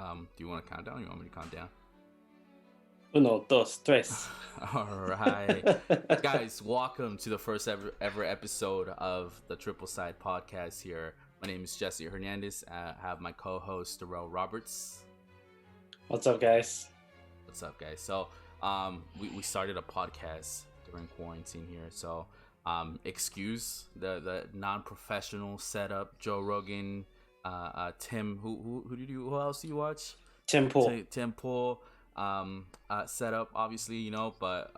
Do you want to count down? You want me to count down? Uno, dos, tres. All right, guys, welcome to the first ever episode of the Triple Side Podcast. Here, my name is Jesse Hernandez. I have my co-host Darrell Roberts. What's up, guys? What's up, guys? So, we started a podcast during quarantine here. So, excuse the non-professional setup. Joe Rogan, Tim. Who else do you watch? Tim Pool. Tim Pool. Setup, obviously, but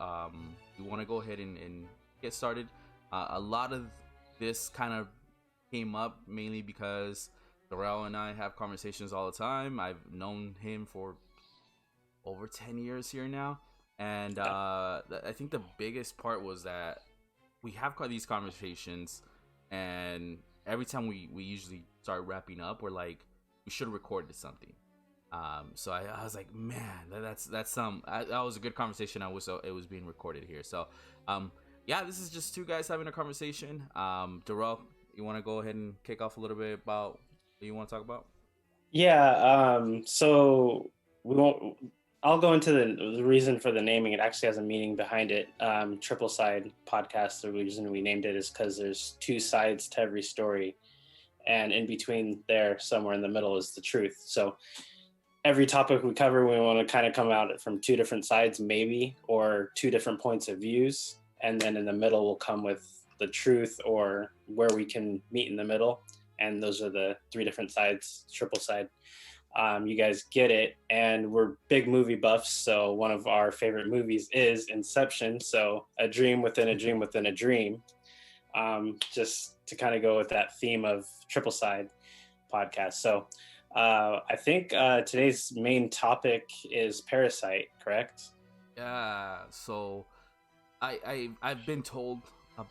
we want to go ahead and get started. A lot of this kind of came up mainly because Darrell and I have conversations all the time. I've known him for over 10 years here now, and I think the biggest part was that we have these conversations, and every time we usually start wrapping up, we're like, we should have recorded something. So I was like, man, that was a good conversation. It was being recorded here. So, yeah, this is just two guys having a conversation. Darrell, you want to go ahead and kick off a little bit about what you want to talk about? Yeah. So we won't. I'll go into the reason for the naming. It actually has a meaning behind it. Triple Side Podcast. The reason we named it is because there's two sides to every story, and in between there, somewhere in the middle, is the truth. So every topic we cover, we want to kind of come out from two different sides, maybe, or two different points of views. And then in the middle, we'll come with the truth or where we can meet in the middle. And those are the three different sides, triple side. You guys get it. And we're big movie buffs. So one of our favorite movies is Inception. So a dream within a dream within a dream. Just to kind of go with that theme of triple side podcast. So I think today's main topic is Parasite, correct? Yeah. So I've been told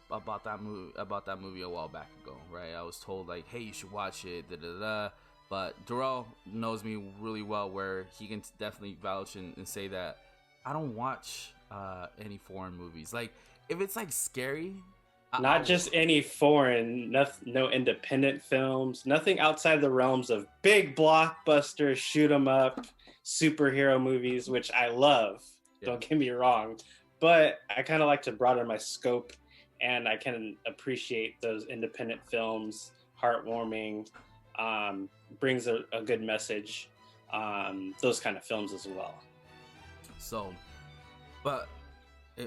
about that movie a while back ago, right? I was told like, hey, you should watch it. Da da da. But Darrell knows me really well, where he can definitely vouch and say that I don't watch any foreign movies. Like, if it's like scary. Not just any foreign, no independent films, nothing outside the realms of big blockbuster, shoot 'em up, superhero movies, which I love. Yeah. Don't get me wrong, but I kind of like to broaden my scope, and I can appreciate those independent films, heartwarming, brings a good message, those kind of films as well. So, but.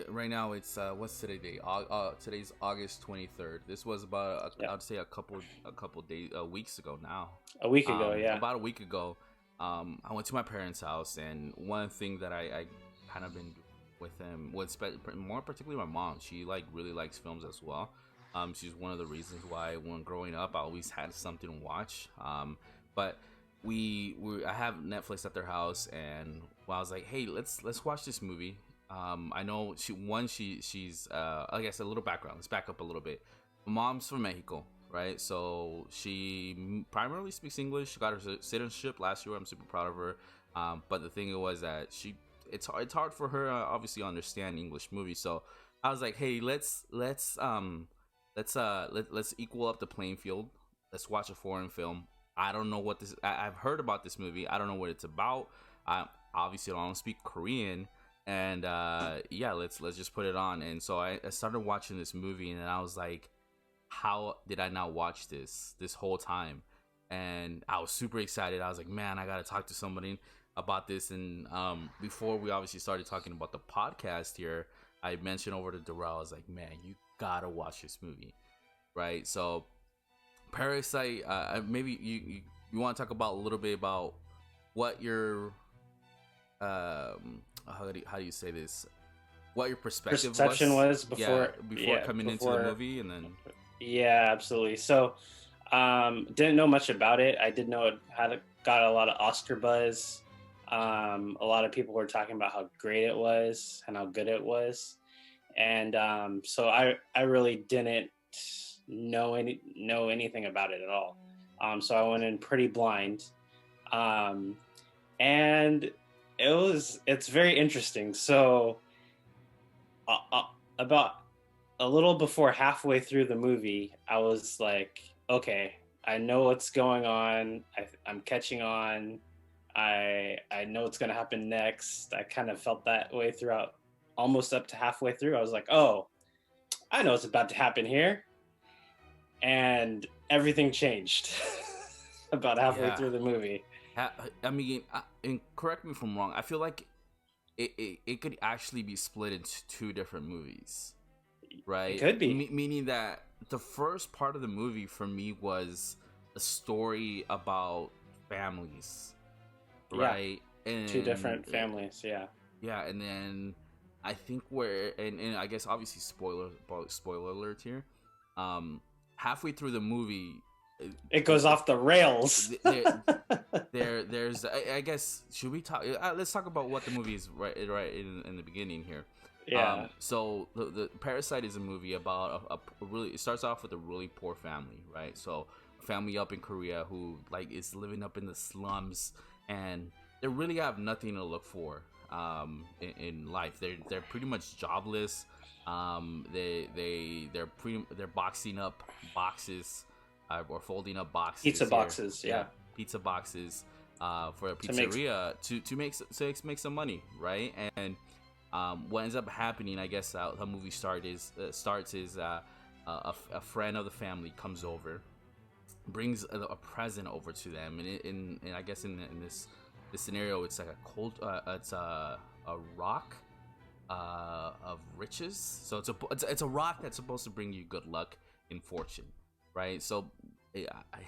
Right now it's what's today date? Today's August 23rd. This was about I'd say a couple days, weeks ago now. A week ago, yeah. About a week ago, I went to my parents' house, and one thing that I kind of been with them, more particularly my mom. She really likes films as well. She's one of the reasons why when growing up I always had something to watch. But I have Netflix at their house, and I was like, hey, let's watch this movie. I know she's I guess a little background. Let's back up a little bit. My mom's from Mexico, right? So she primarily speaks English. She got her citizenship last year. I'm super proud of her. But the thing was that it's hard for her obviously to understand English movies. So I was like, hey, let's equal up the playing field. Let's watch a foreign film. I don't know what this. I've heard about this movie. I don't know what it's about. I obviously don't speak Korean. And yeah, let's just put it on. And so I started watching this movie, and I was like, how did I not watch this whole time? And I was super excited. I was like, man, I gotta talk to somebody about this. And before we obviously started talking about the podcast here, I mentioned over to Darrell, I was like, man, you gotta watch this movie, right? So Parasite, maybe you want to talk about a little bit about what your how do you say this? What your perception was before coming into the movie, and then yeah, absolutely. So, didn't know much about it. I did know it got a lot of Oscar buzz. A lot of people were talking about how great it was and how good it was, and so I really didn't know anything about it at all. So I went in pretty blind, and it's very interesting. So about a little before halfway through the movie, I was like, okay, I know what's going on. I'm catching on. I know what's gonna happen next. I kind of felt that way throughout, almost up to halfway through. I was like, oh, I know what's about to happen here, and everything changed about halfway Yeah. through the movie. I mean, and correct me if I'm wrong. I feel like it could actually be split into two different movies, It right? could be, Meaning that the first part of the movie for me was a story about families, yeah, right? two And different families. Yeah, yeah, and then I think and I guess obviously spoiler alert here. Um, halfway through the movie, it goes off the rails. there's I guess should we talk? Let's talk about what the movie is right in the beginning here. Yeah, So the Parasite is a movie about a really, it starts off with a really poor family, right? So a family up in Korea who like is living up in the slums, and they really have nothing to look for in life. They're pretty much jobless. They're boxing up boxes or folding up boxes pizza here. boxes. Yeah, Pizza boxes for a to make pizzeria to make some money, right? And what ends up happening, I guess, how the movie starts is a friend of the family comes over, brings a present over to them, and I guess in this scenario, it's like a cold, it's a rock of riches. So it's a rock that's supposed to bring you good luck and fortune, right? So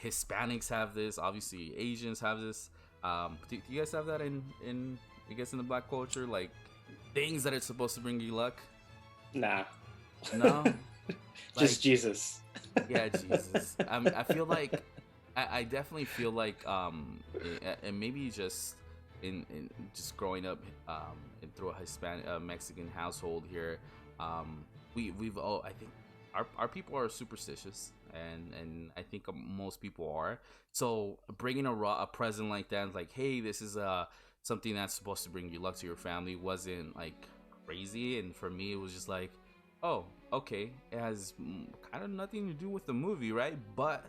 Hispanics have this, obviously Asians have this. Do you guys have that in I guess in the black culture, like things that are supposed to bring you luck? nah, No, just like Jesus. yeah, Jesus. I feel like I definitely feel like and maybe just in just growing up through a Hispanic Mexican household here, we've all, I think our people are superstitious, and I think most people are. So bringing a present like that, like, hey, this is something that's supposed to bring you luck to your family, wasn't like crazy, and for me it was just like, oh, okay, it has kind of nothing to do with the movie, right? But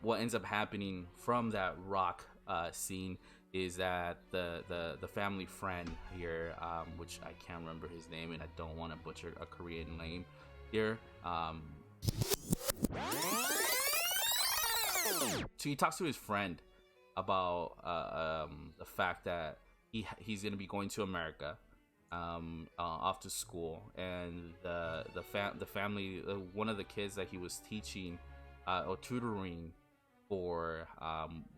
what ends up happening from that rock scene is that the family friend here, which I can't remember his name, and I don't want to butcher a Korean name here. So he talks to his friend about the fact that he's gonna be going to America, off to school, and the family, one of the kids that he was teaching or tutoring for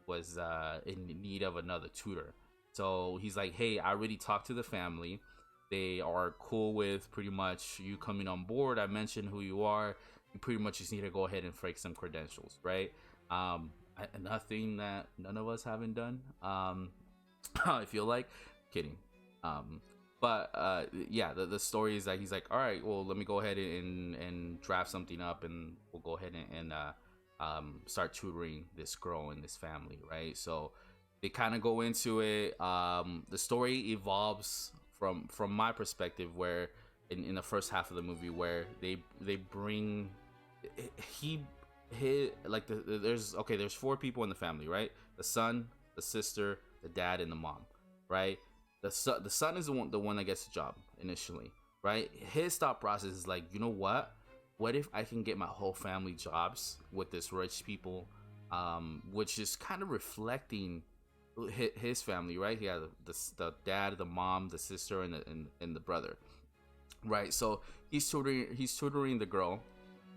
was in need of another tutor. So he's like, hey, I already talked to the family. They are cool with pretty much you coming on board. I mentioned who you are. You pretty much just need to go ahead and fake some credentials, right? Nothing that none of us haven't done. I feel like kidding. But yeah, the story is that he's like, all right, well, let me go ahead and draft something up, and we'll go ahead and start tutoring this girl and this family, right? So they kind of go into it. The story evolves from my perspective, where in the first half of the movie, where they bring like there's four people in the family, right? The son, the sister, the dad, and the mom, right? The son is the one that gets the job initially, right? His thought process is like, you know what if I can get my whole family jobs with this rich people, which is kind of reflecting his family, right? He had the dad, the mom, the sister, and the brother, right? So he's tutoring the girl,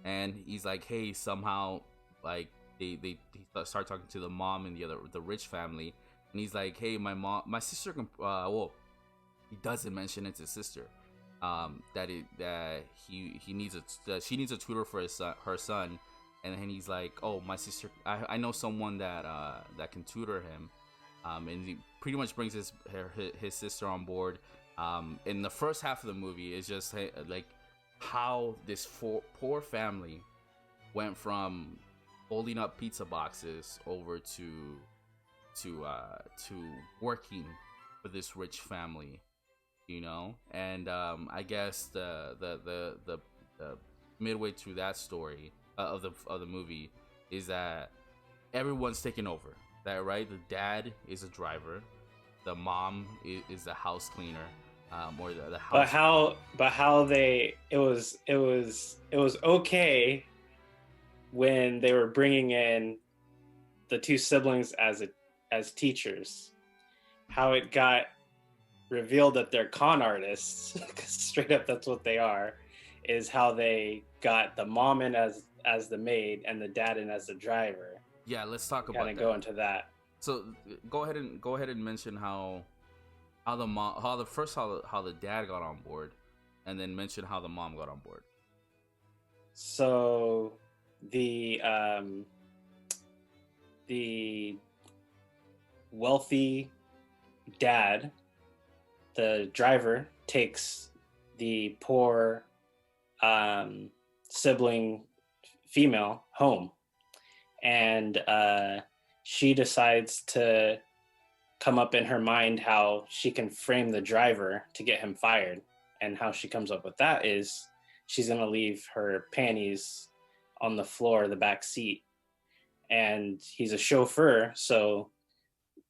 and he's like, hey, somehow, like they start talking to the mom and the rich family, and he's like, hey, my sister can well, he doesn't mention it's his sister, that she needs a tutor for her son, and then he's like, oh, my sister, I know someone that can tutor him, and he pretty much brings his sister on board. In the first half of the movie is just like how this poor family went from holding up pizza boxes over to working for this rich family, you know. And I guess the midway through that story of the movie is that everyone's taking over. that right? The dad is a driver, the mom is the house cleaner, or the But house. how they it was okay when they were bringing in the two siblings as teachers. How it got revealed that they're con artists, 'cause straight up that's what they are, is how they got the mom in as the maid and the dad in as the driver. Yeah, let's talk Kind about of that. go into that. So go ahead and mention how the mom, how the dad got on board, and then mention how the mom got on board. So the wealthy dad, the driver, takes the poor sibling female home, and she decides to come up in her mind how she can frame the driver to get him fired. And how she comes up with that is she's going to leave her panties on the floor, the back seat. And he's a chauffeur, so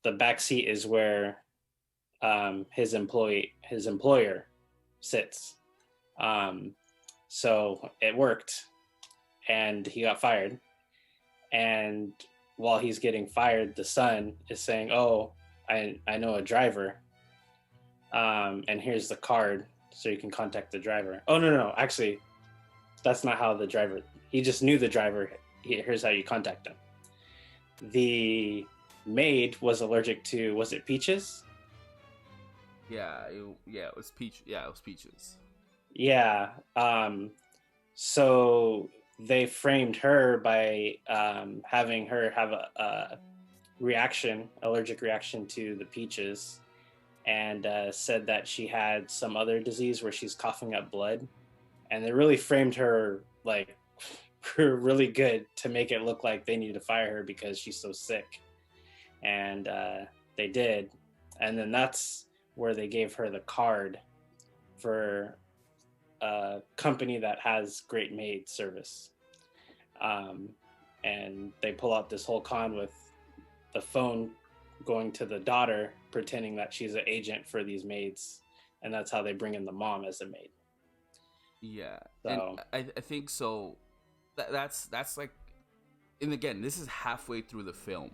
the back seat is where his employer sits. So it worked, and he got fired. And while he's getting fired, the son is saying, "Oh, I know a driver, and here's the card, so you can contact the driver." Oh no, actually, that's not how the driver. He just knew the driver. Here's how you contact him. The maid was allergic to, was it peaches? It was peach. Yeah, it was peaches. Yeah. So they framed her by having her have a allergic reaction to the peaches, and said that she had some other disease where she's coughing up blood. And they really framed her like really good to make it look like they need to fire her because she's so sick. And they did. And then that's where they gave her the card for a company that has great maid service. And they pull out this whole con with the phone going to the daughter, pretending that she's an agent for these maids. And that's how they bring in the mom as a maid. Yeah, So, and I think so. That's like, and again, this is halfway through the film,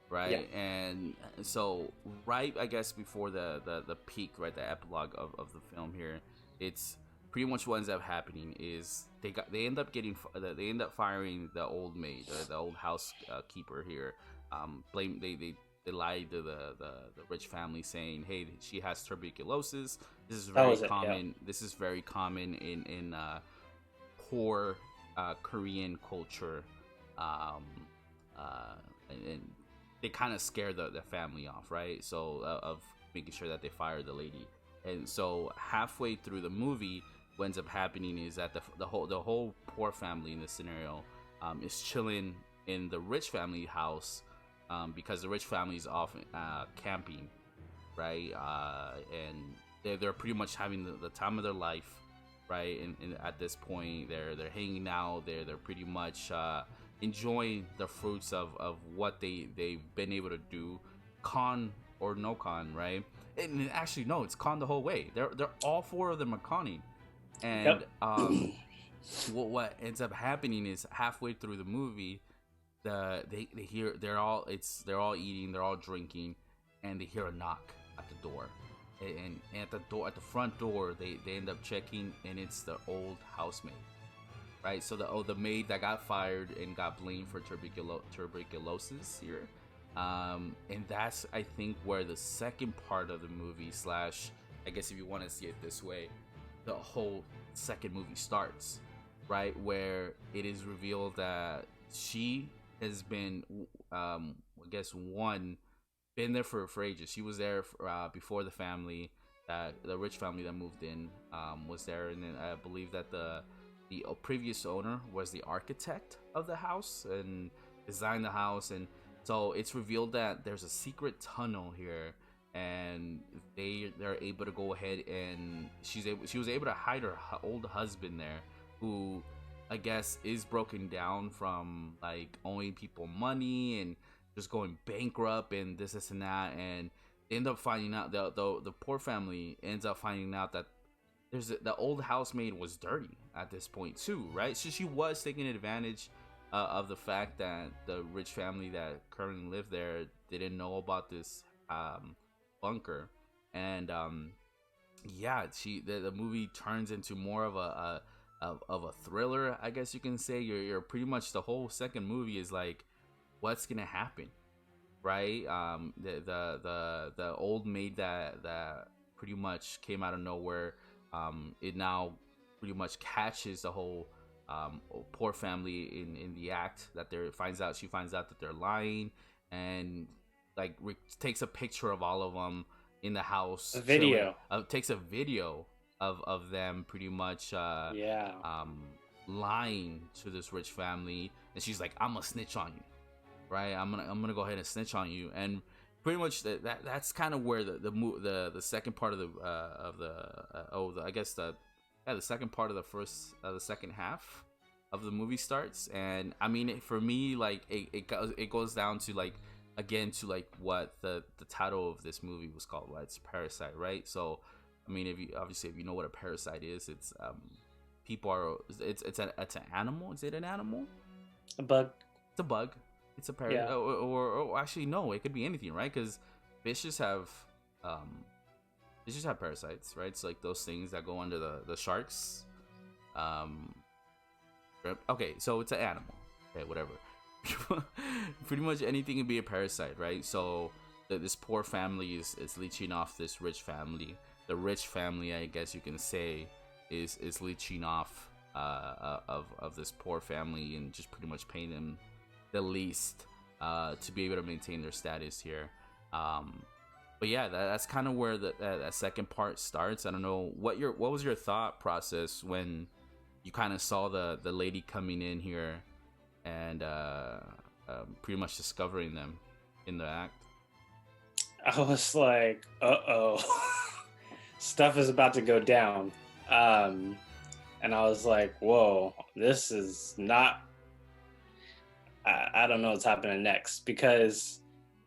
right? Yeah. And so right, I guess before the peak, right, the epilogue of the film here, it's pretty much what ends up happening is they end up firing the old maid, the old housekeeper here. They lied to the rich family, saying, "Hey, she has tuberculosis. This is very common. Yeah. This is very common in poor Korean culture." And they kind of scare the family off, right? So of making sure that they fire the lady. And so halfway through the movie, what ends up happening is that the whole poor family in this scenario is chilling in the rich family house. Because the rich family is off camping, right? And they're pretty much having the time of their life, right? And at this point, they're hanging out. They're pretty much enjoying the fruits of what they've been able to do, con or no con, right? And actually, no, it's con the whole way. They're all four of them are conning, and yep. What ends up happening is halfway through the movie. They hear they're all eating, they're all drinking, and they hear a knock at the door, and at the front door they end up checking, and it's the old housemaid, right? So the maid that got fired and got blamed for tuberculosis here, and that's, I think, where the second part of the movie / I guess if you want to see it this way, the whole second movie starts, right, where it is revealed that she has been, I guess, been there for ages. She was there before the family, the rich family that moved in, was there, and then I believe that the previous owner was the architect of the house and designed the house. And so it's revealed that there's a secret tunnel here, and they're able to go ahead, and she was able to hide her old husband there, who I guess is broken down from like owing people money, and just going bankrupt and this and that, and they end up finding out the poor family ends up finding out that the old housemaid was dirty at this point too, right? So she was taking advantage of the fact that the rich family that currently lived there didn't know about this bunker, and yeah, the movie turns into more of a thriller, I guess you can say. You're pretty much, the whole second movie is like, what's gonna happen, right? The old maid that pretty much came out of nowhere, it now pretty much catches the whole poor family in the act that she finds out that they're lying, and like takes a picture of all of them in the house, a video, takes a video of them pretty much lying to this rich family, and she's like, I'm gonna snitch on you, right? I'm gonna go ahead and snitch on you. And pretty much that's kind of where the second part of the second part of the second half of the movie starts. And I mean, for me, like it goes down to like, again, to like what the title of this movie was called, right? It's Parasite, right? So I mean, if you know what a parasite is, it's it's an animal. Is it an animal? A bug. It's a bug. It's a parasite. Yeah. Or actually, no, it could be anything, right? Because fishes have parasites, right? It's like those things that go under the sharks. Okay, so it's an animal. Okay, whatever. Pretty much anything can be a parasite, right? So this poor family is leeching off this rich family. The rich family, I guess you can say, is leeching off of this poor family, and just pretty much paying them the least to be able to maintain their status here. But yeah, that's kind of where that second part starts. I don't know what was your thought process when you kind of saw the lady coming in here and pretty much discovering them in the act. I was like, uh-oh. Stuff is about to go down. And I was like, whoa, this is not... I don't know what's happening next, because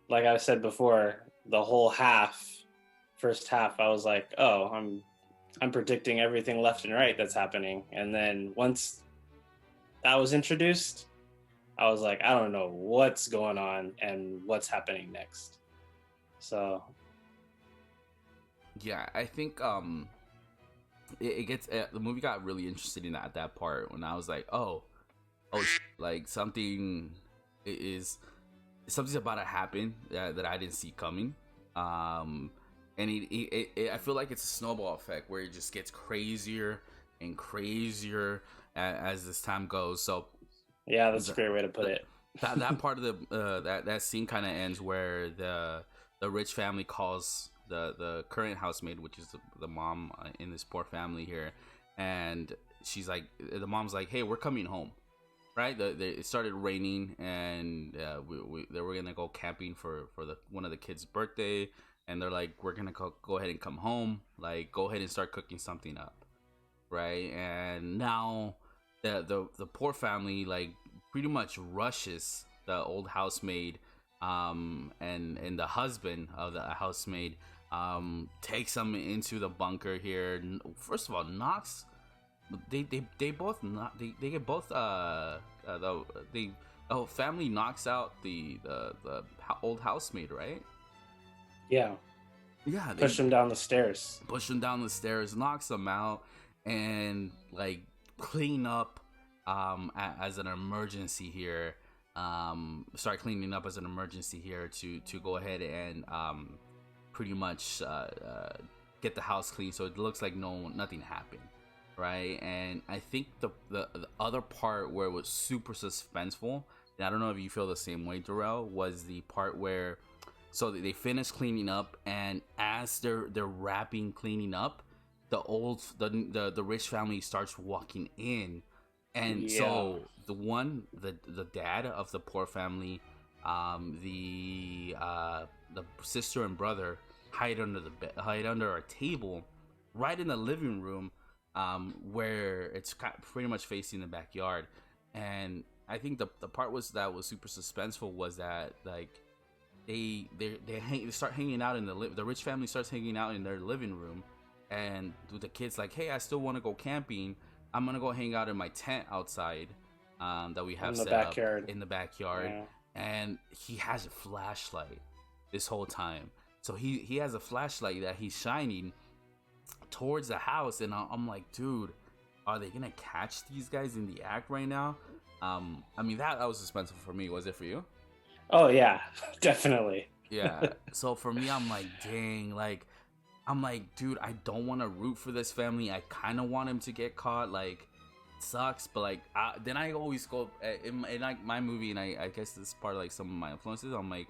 like I said before, the whole first half, I was like, oh, I'm predicting everything left and right that's happening. And then once that was introduced, I was like, I don't know what's going on and what's happening next. So yeah, I think it gets the movie got really interesting at that part when I was like, like something's about to happen that I didn't see coming. And I feel like it's a snowball effect where it just gets crazier and crazier as this time goes. So yeah, that's a great way to put it. that part of that scene kind of ends where the rich family calls the current housemaid, which is the mom in this poor family here, and she's like, the mom's like, hey, we're coming home, right? It started raining, and they were gonna go camping for one of the kids' birthday, and they're like, we're gonna go ahead and come home, like go ahead and start cooking something up, right? And now the poor family like pretty much rushes the old housemaid, and the husband of the housemaid takes them into the bunker here. First of all, knocks. They get both the family knocks out the old housemaid, right? Yeah, push him down the stairs. Knocks them out, and like clean up as an emergency here. Start cleaning up as an emergency here to go ahead and pretty much get the house clean, so it looks like nothing happened, right? And I think the other part where it was super suspenseful, and I don't know if you feel the same way, Darrell, was the part where so they finish cleaning up, and as they're wrapping cleaning up, the rich family starts walking in. And so the dad of the poor family, the sister and brother hide under a table right in the living room, where it's pretty much facing the backyard. And I think the part was super suspenseful was that like they start hanging out in the rich family starts hanging out in their living room, and the kids like, hey, I still want to go camping. I'm gonna go hang out in my tent outside, that we have set up in the backyard, Yeah. and he has a flashlight this whole time. So he has a flashlight that he's shining towards the house, and I'm like, dude, are they gonna catch these guys in the act right now? I mean that was suspenseful for me. Was it for you? Oh yeah, definitely. Yeah. So for me, I'm like, dang, like I'm like, dude, I don't want to root for this family. I kind of want him to get caught. Like, it sucks, but like, then I always go in like my movie, and I guess this is part of like some of my influences. I'm like,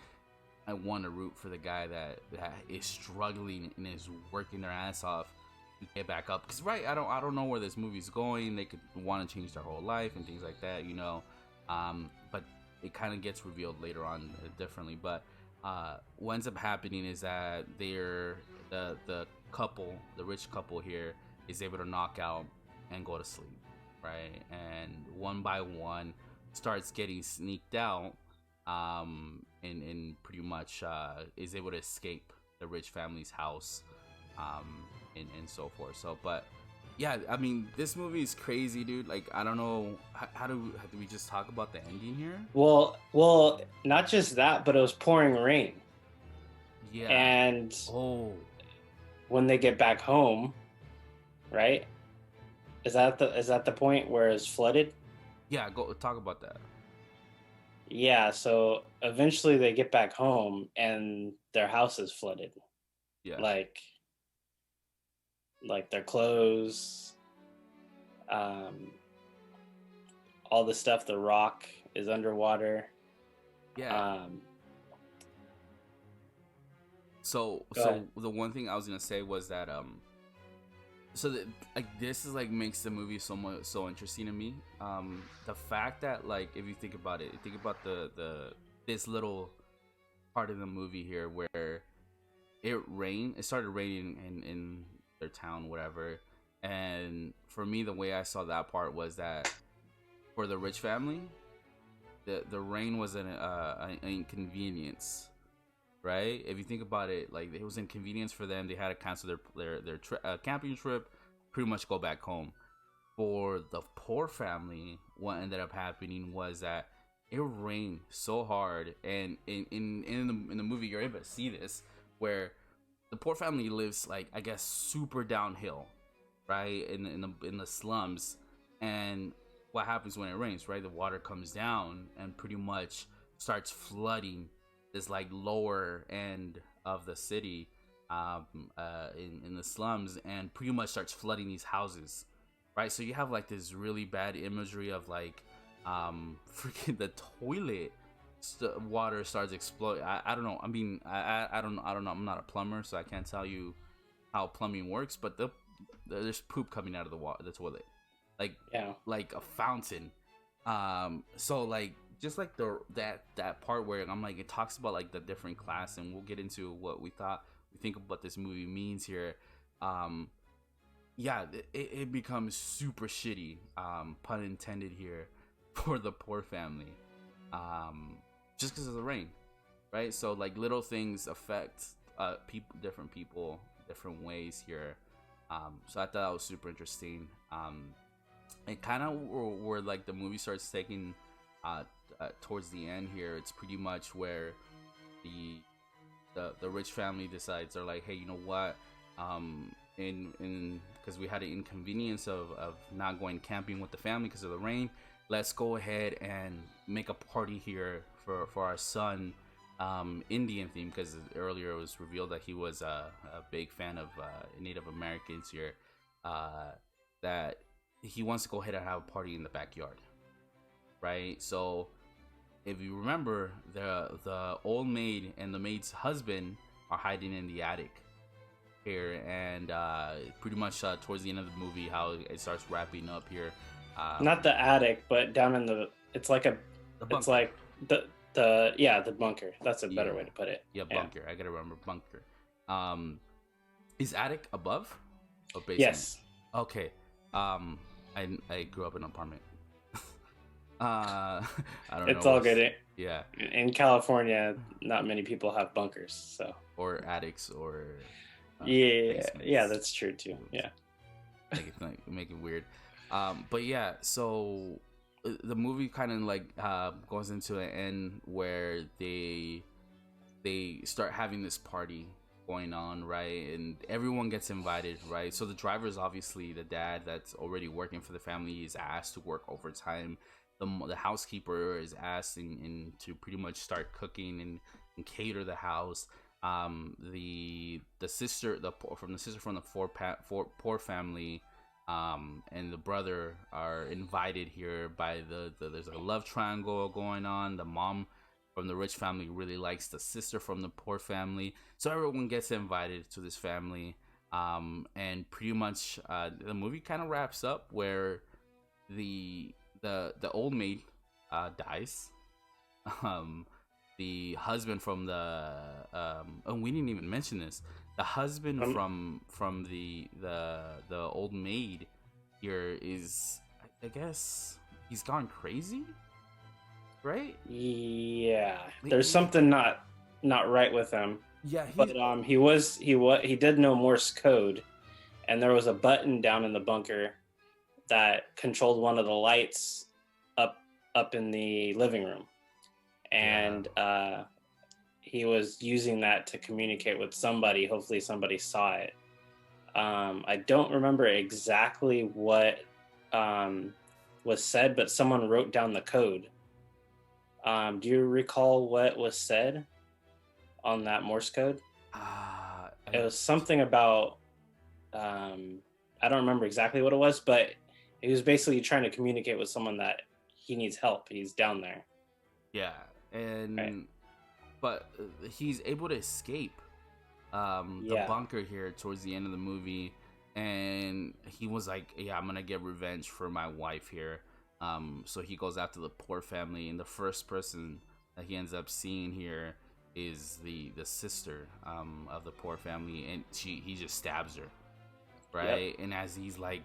I want to root for the guy that is struggling and is working their ass off to get back up. Cause right, I don't know where this movie's going. They could want to change their whole life and things like that, you know. But it kind of gets revealed later on differently. But what ends up happening is that the couple, the rich couple here, is able to knock out and go to sleep, right? And one by one starts getting sneaked out, and pretty much is able to escape the rich family's house, and so forth. So, but yeah, I mean, this movie is crazy, dude. Like, I don't know, how do we just talk about the ending here? Well, not just that, but it was pouring rain, Yeah. and Oh, when they get back home, right? Is that the point where it's flooded? yeah. Go talk about that. Yeah. So eventually they get back home and their house is flooded. Yeah. Like their clothes, um, all the stuff. The rock is underwater. Yeah. So the one thing I was gonna say was that so that like this is like makes the movie so interesting to me. The fact that like if you think about it, think about the this little part of the movie here where it started raining in their town, whatever. And for me, the way I saw that part was that for the rich family, the rain was an inconvenience, right? If you think about it, like it was inconvenience for them. They had to cancel their camping trip, pretty much go back home. For the poor family, what ended up happening was that it rained so hard, and in the movie you're able to see this, where the poor family lives like I guess super downhill, right, in the slums. And what happens when it rains, right? The water comes down and pretty much starts flooding this like lower end of the city, in the slums, and pretty much starts flooding these houses, right? So you have like this really bad imagery of like freaking the toilet water starts exploding. I don't know. I mean, I don't know. I'm not a plumber, so I can't tell you how plumbing works, but there's poop coming out of the toilet, like like a fountain. So like just like that part where I'm like, it talks about like the different class, and we'll get into what we think of what this movie means here. Yeah, it becomes super shitty, pun intended here, for the poor family, just because of the rain, right? So like little things affect different people different ways here. So I thought that was super interesting. And kind of where like the movie starts taking towards the end here, it's pretty much where the rich family decides, they're like, hey, you know what, in because we had an inconvenience of not going camping with the family because of the rain, let's go ahead and make a party here for our son, Indian theme, because earlier it was revealed that he was a big fan of Native Americans here, that he wants to go ahead and have a party in the backyard, right? So if you remember, the old maid and the maid's husband are hiding in the attic here, and pretty much towards the end of the movie, how it starts wrapping up here. Not the attic, but down in the. It's like it's like the bunker. That's a better way to put it. Yeah, bunker. I gotta remember bunker. Is attic above or basement? Yes. Okay. I grew up in an apartment. I don't know It's all what's, good. yeah, In California, not many people have bunkers, so or attics or yeah, yeah, basements. that's true too. Yeah. Make it weird. But yeah, so the movie kind of like goes into an end where they start having this party going on, right? And everyone gets invited, right? So the driver is obviously the dad that's already working for the family. He's asked to work overtime. The housekeeper is asked to pretty much start cooking and cater the house. The sister from the poor family, and the brother are invited here by there's a love triangle going on. The mom from the rich family really likes the sister from the poor family, so everyone gets invited to this family. And pretty much the movie kind of wraps up where the the old maid dies. um the husband from the oh, we didn't even mention this. The husband Um, from the old maid here is, I guess, he's gone crazy, right? yeah, there's He- something not right with him. yeah, But he's he did know Morse code, and there was a button down in the bunker that controlled one of the lights up up in the living room, yeah. and he was using that to communicate with somebody. Hopefully, somebody saw it. I don't remember exactly what um, was said, but someone wrote down the code. Do you recall what was said on that Morse code? uh, It I, was something about um, I don't remember exactly what it was, but he was basically trying to communicate with someone that he needs help. He's down there, yeah, right? and but he's able to escape the Yeah, bunker here towards the end of the movie, and he was like, yeah, I'm gonna get revenge for my wife here. So he goes after the poor family, and the first person that he ends up seeing here is the sister of the poor family, and he just stabs her, yep. right? And as he's like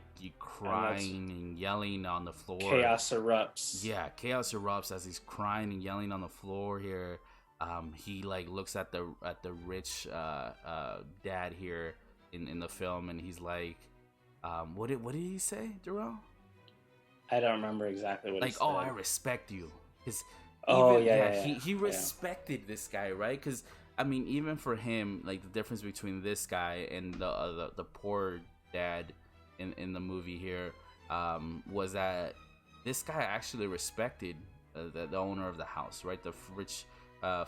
And that's crying and yelling on the floor, chaos erupts. yeah, chaos erupts as he's crying and yelling on the floor here. He like looks at the rich dad here in the film, and he's like, what did he say, Darrell? I don't remember exactly what he Like, oh, I said. respect you, because Oh even yeah, yeah, yeah, he yeah, yeah. respected this guy, right? Because I mean, even for him, like the difference between this guy and the poor dad in the movie here, was that this guy actually respected the owner of the house, right? The rich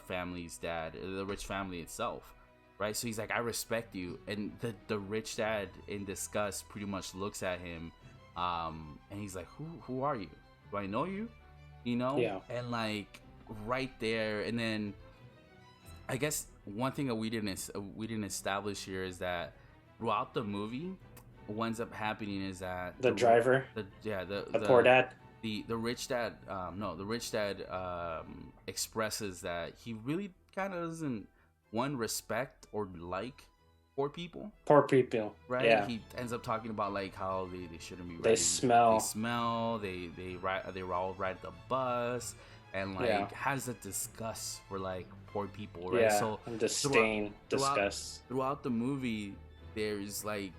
family's dad, the rich family itself, right? So he's like, I respect you, and the rich dad in disgust pretty much looks at him, and he's like, who are you? Do I know you? You know? Yeah. And like right there, and then I guess one thing that we didn't establish here is that throughout the movie, what ends up happening is that The driver, the yeah the poor dad. the rich dad, no, the rich dad expresses that he really kind of doesn't, one, respect or like poor people, Poor people. right? Yeah, He ends up talking about like how they shouldn't be they riding. They smell. smell. They all ride the bus, and Yeah, like has a disgust for like poor people, right? yeah, So and throughout disdain, throughout disgust. throughout the movie, there's like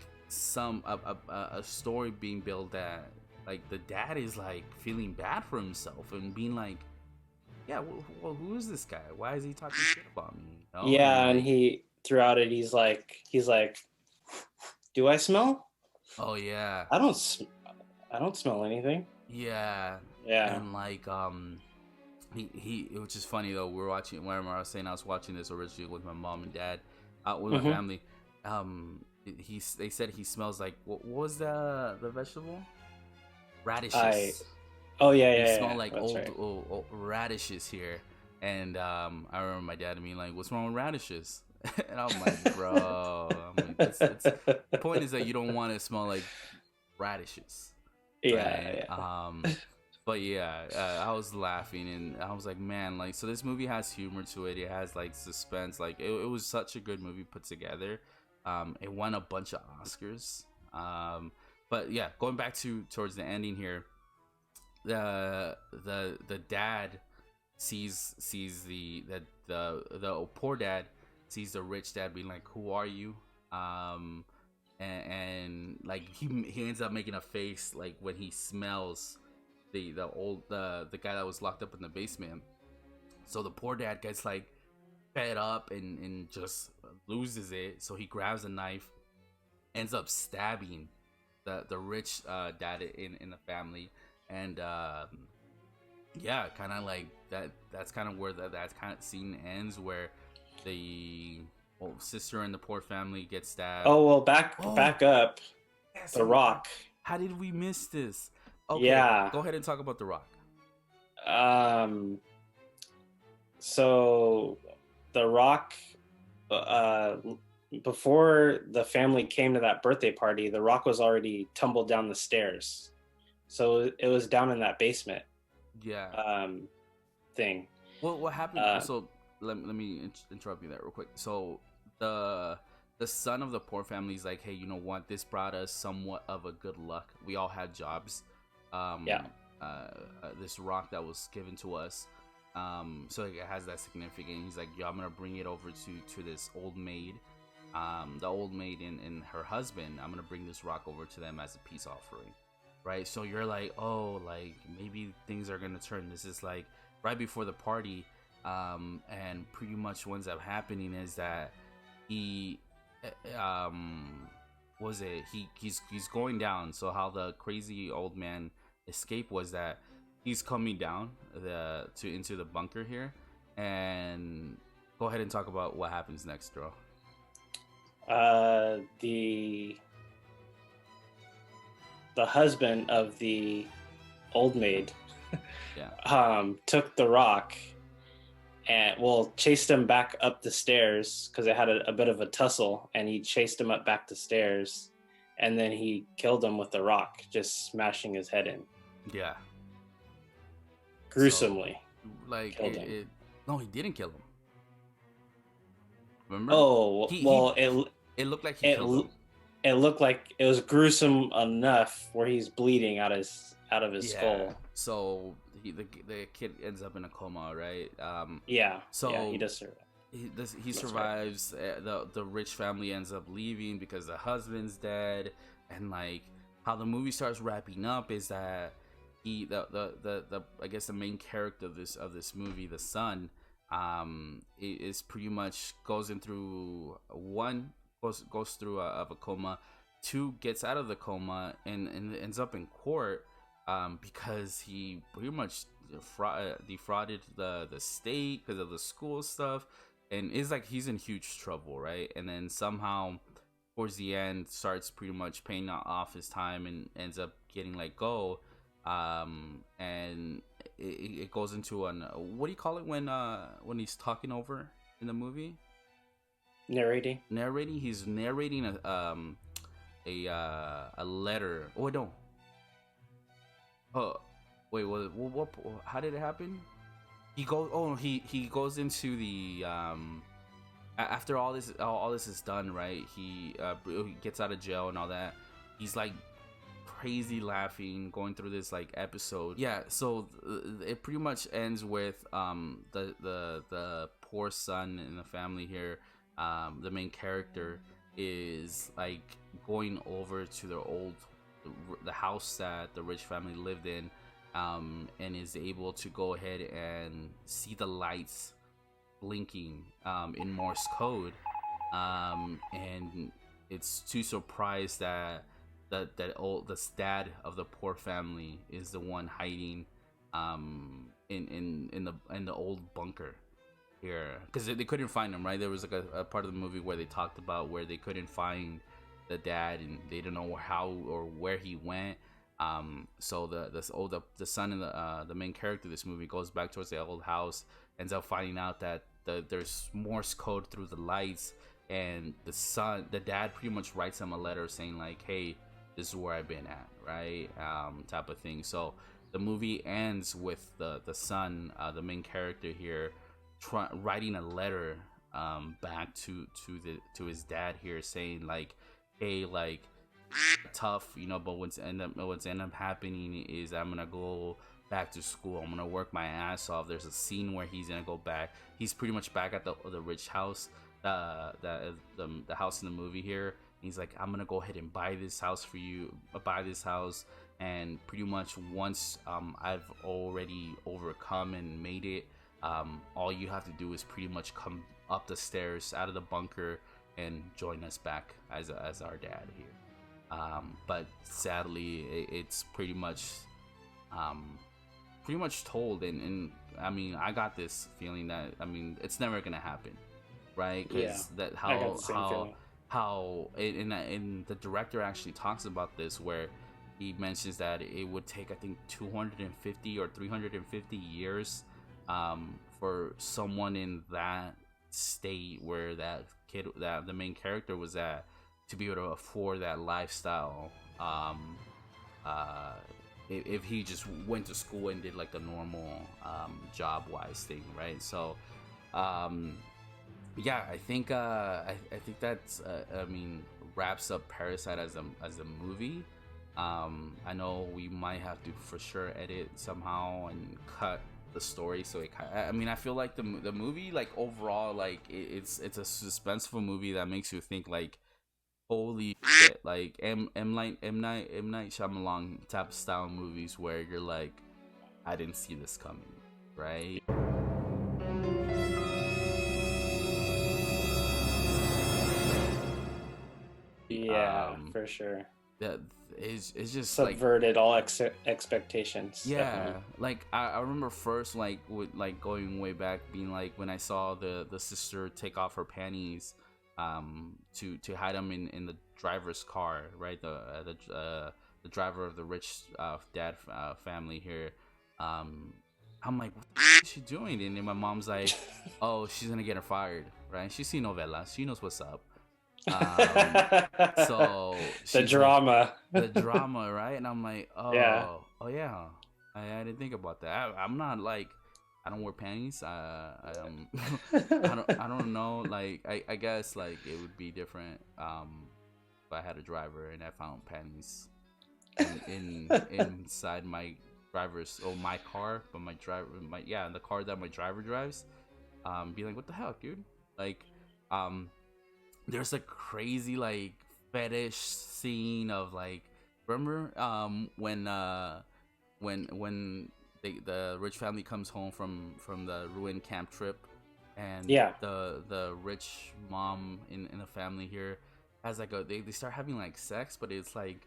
a story being built that like the dad is like feeling bad for himself and being like, yeah, well, who is this guy? Why is he talking shit about me? You know, and Yeah, and like, he throughout it, he's like, do I smell? oh yeah, I don't. I don't smell anything. yeah, Yeah. and like he which is funny though. We're watching. Whenever I was saying I was watching this originally with my mom and dad, with my Mm-hmm. family. They said he smells like, what was the vegetable? I. Radishes. Oh yeah, You yeah, smell yeah. like That's right. old radishes here, and I remember my dad being like, "What's wrong with radishes?" And I'm like, "Bro, I'm like, it's the point is that you don't want to smell like radishes, Yeah, right?" yeah. But yeah, I was laughing and I was like, "Man, like, so this movie has humor to it. It has like suspense. Like, it was such a good movie put together. It won a bunch of Oscars. But yeah, going back to towards the ending here, the dad sees the poor dad sees the rich dad being like, "Who are you?" Um, and like he ends up making a face like when he smells the guy that was locked up in the basement. So the poor dad gets like fed up and just loses it. So he grabs a knife, ends up stabbing the rich dad in the family, and yeah, kind of like that. That's kind of where that kind of scene ends, where the sister and the poor family get stabbed. Oh well, Oh, back up. yes. The Rock. How did we miss this? Okay, Yeah. go ahead and talk about The Rock. Um. So, The Rock. Uh, Before the family came to that birthday party, The Rock was already tumbled down the stairs. So it was down in that basement. Yeah. Thing. Well, what happened? So let me interrupt you there real quick. So the son of the poor family is like, hey, you know what? This brought us somewhat of a good luck. We all had jobs. Yeah. This rock that was given to us. So it has that significance. He's like, yo, I'm gonna bring it over to this old maid. The old maid and her husband. I'm gonna bring this rock over to them as a peace offering. Right, so you're like, oh, like maybe things are gonna turn. This is like right before the party, and pretty much what ends up happening is that he, was it he's going down. So how the crazy old man escaped was that he's coming down into the bunker here, and go ahead and talk about what happens next, bro. The husband of the old maid Yeah. Took The Rock and chased him back up the stairs because they had a bit of a tussle, and he chased him up back the stairs, and then he killed him with The Rock, just smashing his head in. Yeah. Gruesomely. So, like killed him. no, he didn't kill him. Remember? Oh, It looked like he killed him. It looked like it was gruesome enough where he's bleeding out of his skull. So the kid ends up in a coma, right? Yeah. So yeah, he does survive. He survives. Right. The rich family ends up leaving because the husband's dead, and like how the movie starts wrapping up is that the I guess the main character of this movie, the son, is pretty much goes in through goes through a coma, 2 gets out of the coma and ends up in court, because he pretty much defrauded the state because of the school stuff, and is like he's in huge trouble, right? And then somehow towards the end starts pretty much paying off his time and ends up getting let go, and it goes into an, what do you call it when he's talking over in the movie? Narrating. He's narrating a letter. Oh no. Oh wait, what? How did it happen? He goes. Oh, he goes into the after all this is done, right? He gets out of jail and all that. He's like crazy laughing, going through this like episode. Yeah. So it pretty much ends with the poor son in the family here. The main character is like going over to the house that the rich family lived in, and is able to go ahead and see the lights blinking in Morse code, and it's too surprised that the dad of the poor family is the one hiding in the old bunker here, because they couldn't find him, right? There was like a part of the movie where they talked about where they couldn't find the dad and they didn't know how or where he went. So the son and the main character of this movie goes back towards the old house, ends up finding out that there's Morse code through the lights, and the dad pretty much writes him a letter saying like, hey, this is where I've been at, right? Type of thing. So the movie ends with the son, the main character here, writing a letter back to his dad here, saying like, hey, like, tough, but what's end up happening is I'm gonna go back to school. I'm gonna work my ass off. There's a scene where he's gonna go back. He's pretty much back at the rich house, the house in the movie here. He's like, I'm gonna go ahead and buy this house for you, buy this house, and pretty much once I've already overcome and made it, all you have to do is pretty much come up the stairs out of the bunker and join us back as our dad here. But sadly, it's pretty much told, and I mean, I got this feeling that, I mean, it's never gonna happen, right? Because that how and the director actually talks about this, where he mentions that it would take, I think, 250 or 350 years for someone in that state where that kid, that the main character was at, to be able to afford that lifestyle. If he just went to school and did like the normal job wise thing, right? So yeah, I think that's I mean, wraps up Parasite as a movie. I know we might have to for sure edit somehow and cut the story, so I mean, I feel like the movie, like, overall, like, it's a suspenseful movie that makes you think, like, holy shit, like M Night Shyamalan type style movies where you're like, I didn't see this coming, right? Yeah, for sure. That is, it's just subverted, like, all expectations. Yeah, definitely. like I remember first, like, with, like, going way back, being like, when I saw the sister take off her panties to hide them in the driver's car, right? The driver of the rich dad family here. I'm like, what the is she doing? And then my mom's like, oh, she's gonna get her fired, right? She's seen novelas, she knows what's up. So the drama, like, the drama, right? And I'm like, oh yeah, I didn't think about that. I'm not like, I don't wear panties. I don't know. Like, I guess, like, it would be different if I had a driver and I found panties inside my my car, but the car that my driver drives. Be like, what the hell, dude? Like, there's a crazy, like, fetish scene of, like, remember when the rich family comes home from the ruined camp trip, and the rich mom in the family here has, like, they start having, like, sex, but it's like,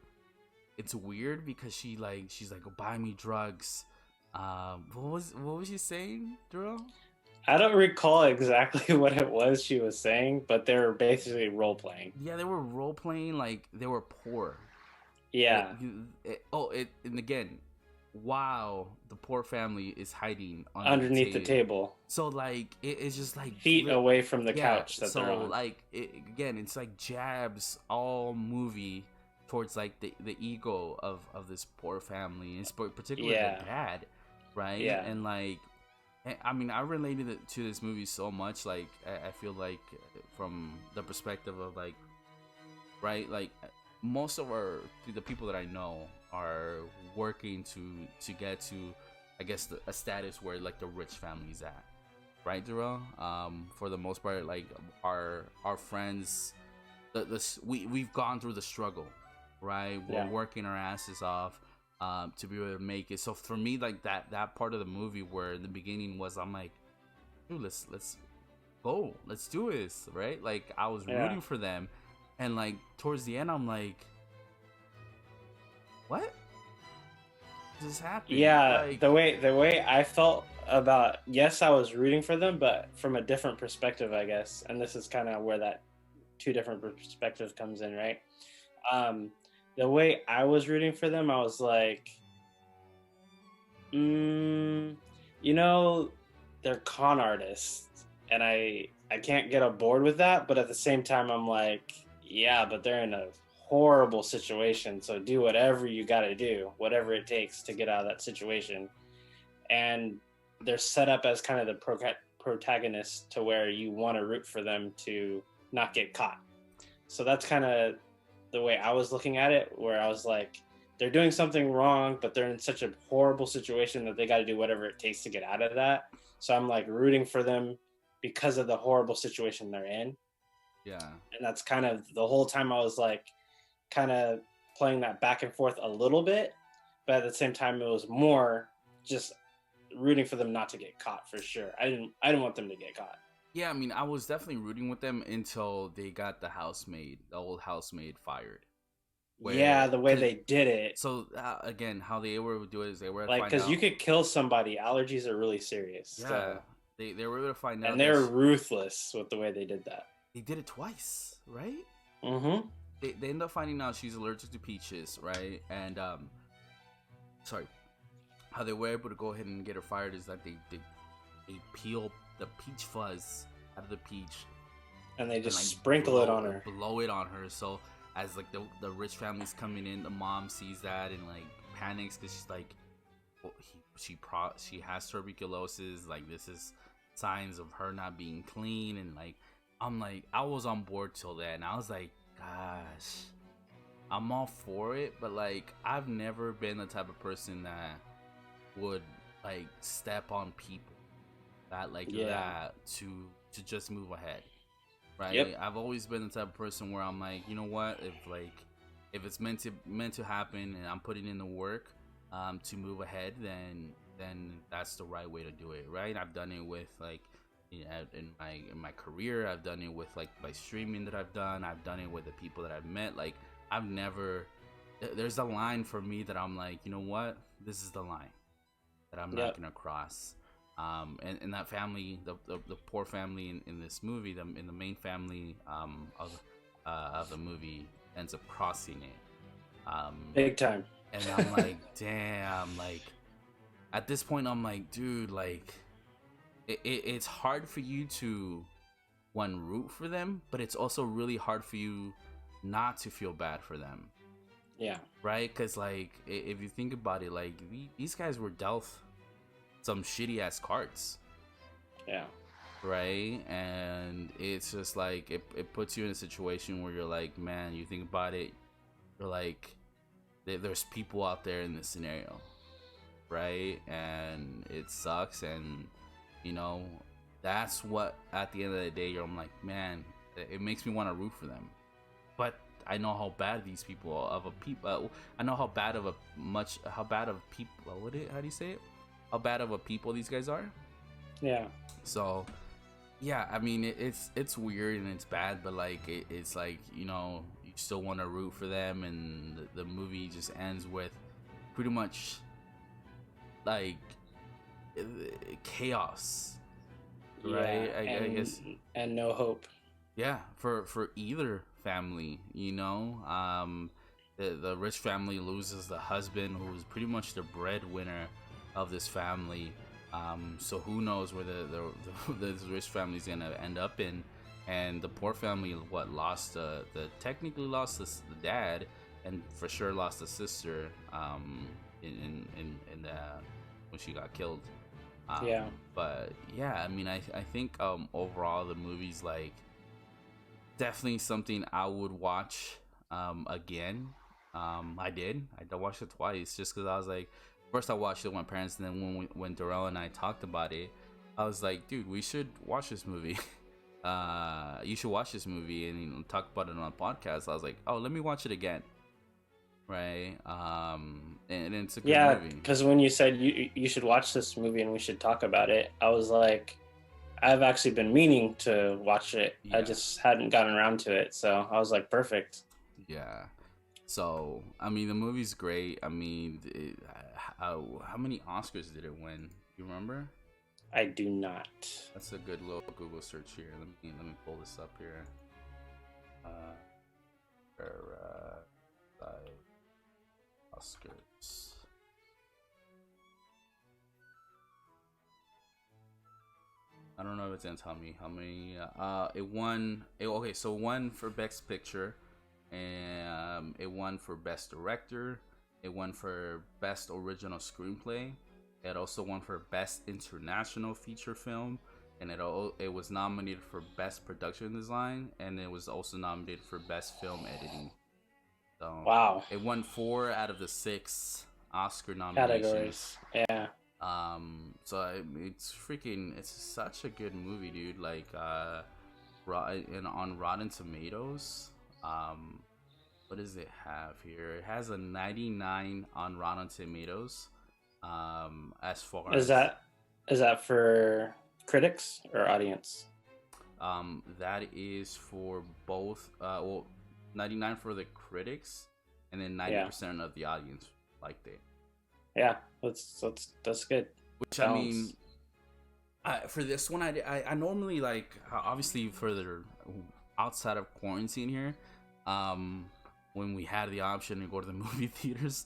it's weird because she's like, oh, buy me drugs. What was she saying, Drew? I don't recall exactly what it was she was saying, but they were basically role playing. Yeah, they were role playing, like, they were poor. Yeah. And again, wow, the poor family is hiding underneath the table. So, like, it's just like feet away from the couch that so they're on. Like, again, it's like jabs all movie towards, like, the ego of this poor family, and particularly the dad, right? Yeah. And, like, I mean, I related to this movie so much. Like, I feel like, from the perspective of, like, right, like, most of the people that I know are working to get to, I guess, a status where, like, the rich family's at, right, Darrell? For the most part, like, our friends, we've gone through the struggle, right? We're working our asses off to be able to make it. So for me, like, that part of the movie where in the beginning was, I'm like, dude, let's go, let's do this, right? Like, I was rooting for them, and, like, towards the end, I'm like, what just happened? Yeah, like, the way I felt about, yes, I was rooting for them, but from a different perspective, I guess. And this is kind of where that two different perspectives comes in, right? The way I was rooting for them, I was like, you know, they're con artists, and I can't get aboard with that. But at the same time, I'm like, yeah, but they're in a horrible situation, so do whatever you got to do, whatever it takes to get out of that situation. And they're set up as kind of the protagonists to where you want to root for them to not get caught. So that's kind of the way I was looking at it, where I was like, they're doing something wrong, but they're in such a horrible situation that they got to do whatever it takes to get out of that. So I'm like rooting for them because of the horrible situation they're in. Yeah. And that's kind of the whole time I was like kind of playing that back and forth a little bit, but at the same time it was more just rooting for them not to get caught for sure. I didn't want them to get caught. Yeah, I mean, I was definitely rooting with them until they got the old housemaid fired. Yeah, Where, the way they did it. so again, how they were able to do it is they were able to Like, find because you out. could kill somebody. Allergies are really serious. Yeah, So, they were able to find out and that they're ruthless with the way they did that. they did it twice, right? Mm-hmm. They end up finding out she's allergic to peaches, right? And sorry, how they were able to go ahead and get her fired is that they peel the peach fuzz out of the peach And they just like sprinkle it on her. blow it on her. So as like the rich family's coming in, the mom sees that and like panics because she's like, well, she has tuberculosis. Like this is signs of her not being clean, and like I'm like I was on board till then. I was like, gosh, I'm all for it, but like I've never been the type of person that would like step on people that like that to just move ahead, right? Yep. I've always been the type of person where I'm like, you know what, if it's meant to happen and I'm putting in the work to move ahead, then that's the right way to do it, right? I've done it with like, you know, in my career, I've done it with like my streaming that I've done it with the people that I've met. Like I've never, there's a line for me that I'm like, you know what, this is the line that I'm not gonna cross. And that family, the poor family in this movie, in the main family of the movie ends up crossing it. Big time. And I'm like, damn, like at this point I'm like, dude, like it's hard for you to root for them, but it's also really hard for you not to feel bad for them. Yeah. Right? Because like if you think about it, like these guys were dealt some shitty ass cards. Yeah. Right? And it's just like it puts you in a situation where you're like, man, you think about it, you're like, there's people out there in this scenario, right? And it sucks, and you know, that's what at the end of the day I'm like, man, it makes me want to root for them. But I know how bad these people I know how bad of people, how do you say it, how bad of a people these guys are. Yeah. So yeah, I mean it's weird and it's bad, but like it's like, you know, you still want to root for them, and the movie just ends with pretty much like chaos, right? Yeah, I guess, and no hope. yeah, for either family, you know. The rich family loses the husband, who was pretty much the breadwinner of this family. So who knows where the rich family's gonna end up in. And the poor family technically lost the dad, and for sure lost the sister in the when she got killed. Yeah. But yeah, I mean, I think overall the movie's like definitely something I would watch again. I watched it twice just because I was like, first I watched it with my parents, and then when Darrell and I talked about it, I was like, dude, we should watch this movie. You should watch this movie and, you know, talk about it on a podcast. I was like, oh, let me watch it again, right? And it's a good movie. Because when you said you should watch this movie and we should talk about it, I was like, I've actually been meaning to watch it. Yeah. I just hadn't gotten around to it, so I was like, perfect. Yeah. So I mean, the movie's great. I mean, how many Oscars did it win? You remember? I do not. That's a good little Google search here. Let me pull this up here. Oscars. I don't know if it's gonna tell me how many. It won. Okay, so it won for Best Picture, and it won for Best Director. It won for Best Original Screenplay. It also won for Best International Feature Film, and it was nominated for Best Production Design, and it was also nominated for Best Film Editing. So Wow. it won 4 out of the 6 Oscar nominations. Categories. Yeah. It's freaking, it's such a good movie, dude. Like, and on Rotten Tomatoes, what does it have here? It has a 99 on Rotten Tomatoes. As far Is as that for critics or audience? that is for both. Well, 99 for the critics, and then 90% of the audience liked it. Yeah, that's good. Which, I mean, for this one, I normally, like, obviously further outside of quarantine here, when we had the option to go to the movie theaters,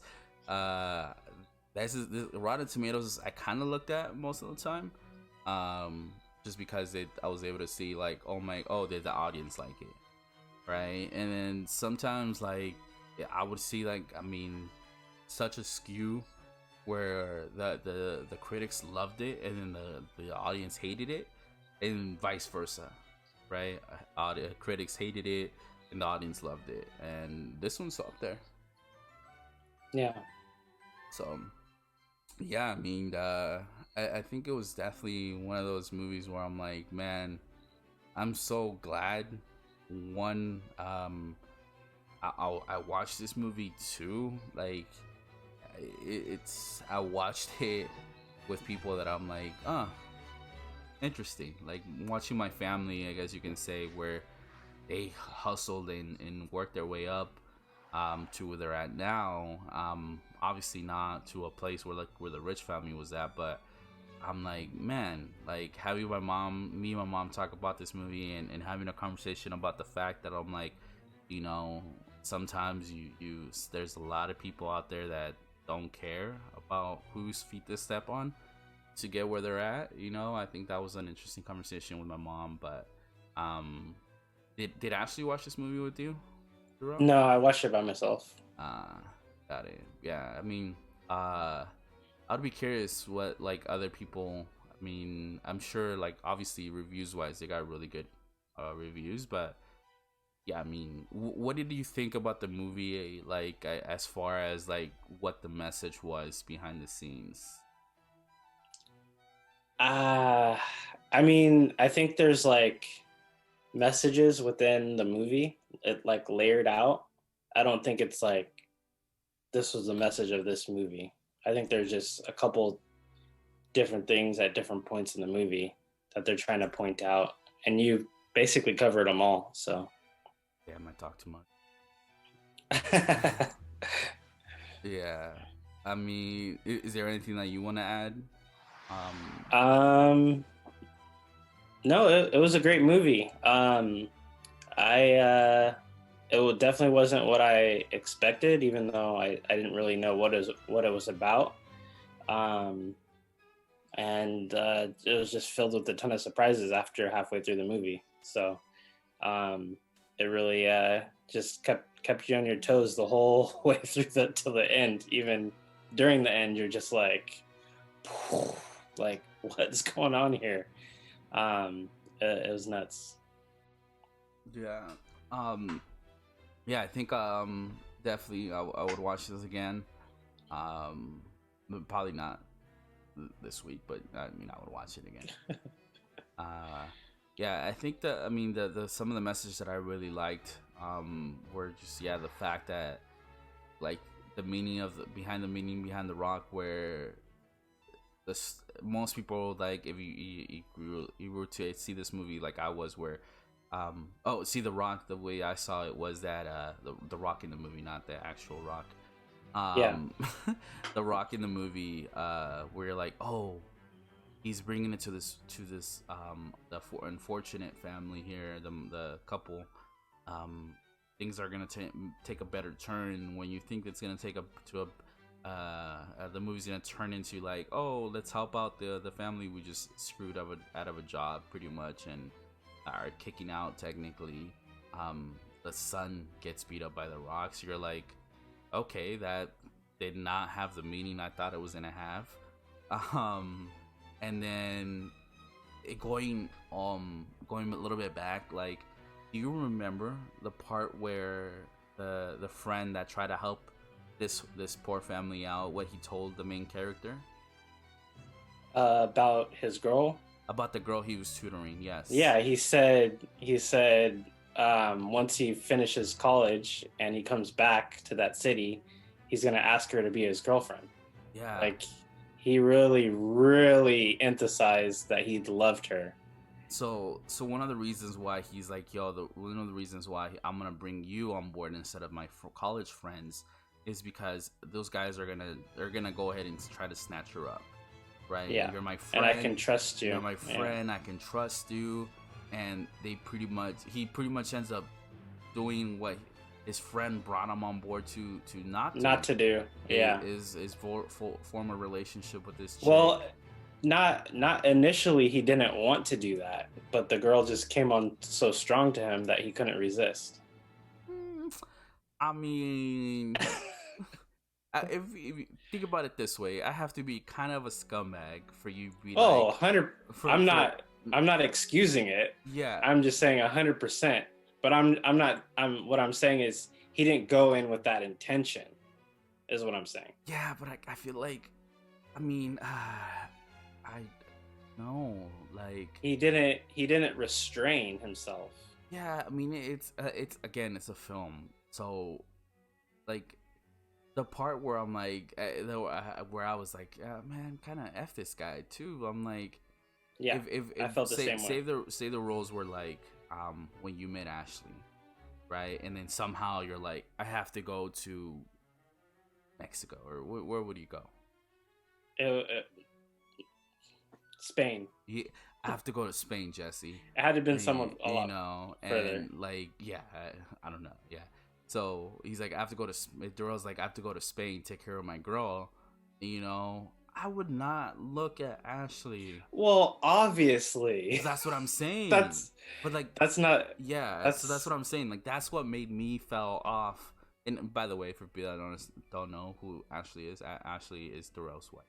this Rotten Tomatoes I kind of looked at most of the time, just because I was able to see, like, did the audience like it, right? And then sometimes, like, I would see, like, I mean, such a skew where the critics loved it and then the audience hated it, and vice versa, right? Critics hated it and the audience loved it, and this one's up there. Yeah. So yeah, I mean, I think it was definitely one of those movies where I'm like, man, I'm so glad I watched this movie too. Like, I watched it with people that I'm like, interesting. Like, watching my family, I guess you can say, where they hustled and worked their way up to where they're at now. Obviously not to a place where the rich family was at, but I'm like, man, like, having me and my mom talk about this movie and having a conversation about the fact that I'm like, you know, sometimes there's a lot of people out there that don't care about whose feet they step on to get where they're at. You know, I think that was an interesting conversation with my mom. But did Ashley watch this movie with you? No, I watched it by myself. Got it. Yeah, I mean, I'd be curious what, like, other people. I mean, I'm sure, like, obviously reviews wise, they got really good reviews, but yeah, I mean, what did you think about the movie, like, as far as, like, what the message was behind the scenes? I mean, I think there's, like, messages within the movie, it, like, layered out. I don't think it's like this was the message of this movie. I think there's just a couple different things at different points in the movie that they're trying to point out, and you basically covered them all. So yeah, I might talk too much. yeah. Yeah, I mean, is there anything that you want to add? No, it was a great movie. It definitely wasn't what I expected, even though I didn't really know what it was about. And it was just filled with a ton of surprises after halfway through the movie. So it really just kept you on your toes the whole way through till the end. Even during the end, you're just like what's going on here? It was nuts. Yeah. Yeah, I think definitely I would watch this again. But probably not this week, but I mean, I would watch it again. Yeah, I think that, I mean, the some of the messages that I really liked were just, yeah, the fact that, like, the meaning behind the rock, where most people, like, if you were to see this movie like I was, where see the rock, the way I saw it was that the rock in the movie, not the actual rock. Yeah. The rock in the movie, where you're like, oh, he's bringing it to this unfortunate family here, the couple. Things are gonna take a better turn when you think it's gonna take the movie's gonna turn into, like, oh, let's help out the family we just screwed out of a job, pretty much, and are kicking out technically. The son gets beat up by the rocks. You're like, okay, that did not have the meaning I thought it was gonna have. And then going a little bit back, like, do you remember the part where the friend that tried to help this poor family out, what he told the main character About his girl. about the girl he was tutoring. Yes. Yeah, he said once he finishes college and he comes back to that city, he's gonna ask her to be his girlfriend. Yeah. Like he really, really emphasized that he loved her. So one of the reasons why he's like, yo, one of the reasons why I'm gonna bring you on board instead of my college friends is because those guys they're gonna go ahead and try to snatch her up, right? Yeah, You're my friend, and I can trust you. You're my friend. Yeah. I can trust you, and he pretty much ends up doing what his friend brought him on board to not to do. Yeah, is form a relationship with this chick. Well, not initially he didn't want to do that, but the girl just came on so strong to him that he couldn't resist. I mean, if you think about it this way, I have to be kind of a scumbag for you to be like, 100. I'm not excusing it. Yeah, I'm just saying 100%. But I'm not. What I'm saying is he didn't go in with that intention, is what I'm saying. Yeah, but I feel like, I mean, I no, like he didn't restrain himself. Yeah, I mean it's again, it's a film, so like the part where I'm like where I was like, man, kind of F this guy too. I'm like, yeah, if I felt the same way. Say the roles were like when you met Ashley, right, and then somehow you're like, I have to go to Mexico, or where would you go? Spain. Yeah, I have to go to Spain, Jesse. It had to have been someone a lot, you know, further. And like, yeah, I don't know, yeah. So he's like, I have to go to. Darrell's like, I have to go to Spain, take care of my girl. You know, I would not look at Ashley. Well, obviously, that's what I'm saying. But like, that's not. Yeah, so that's what I'm saying. Like, that's what made me fell off. And by the way, for people that don't know who Ashley is Darrell's wife,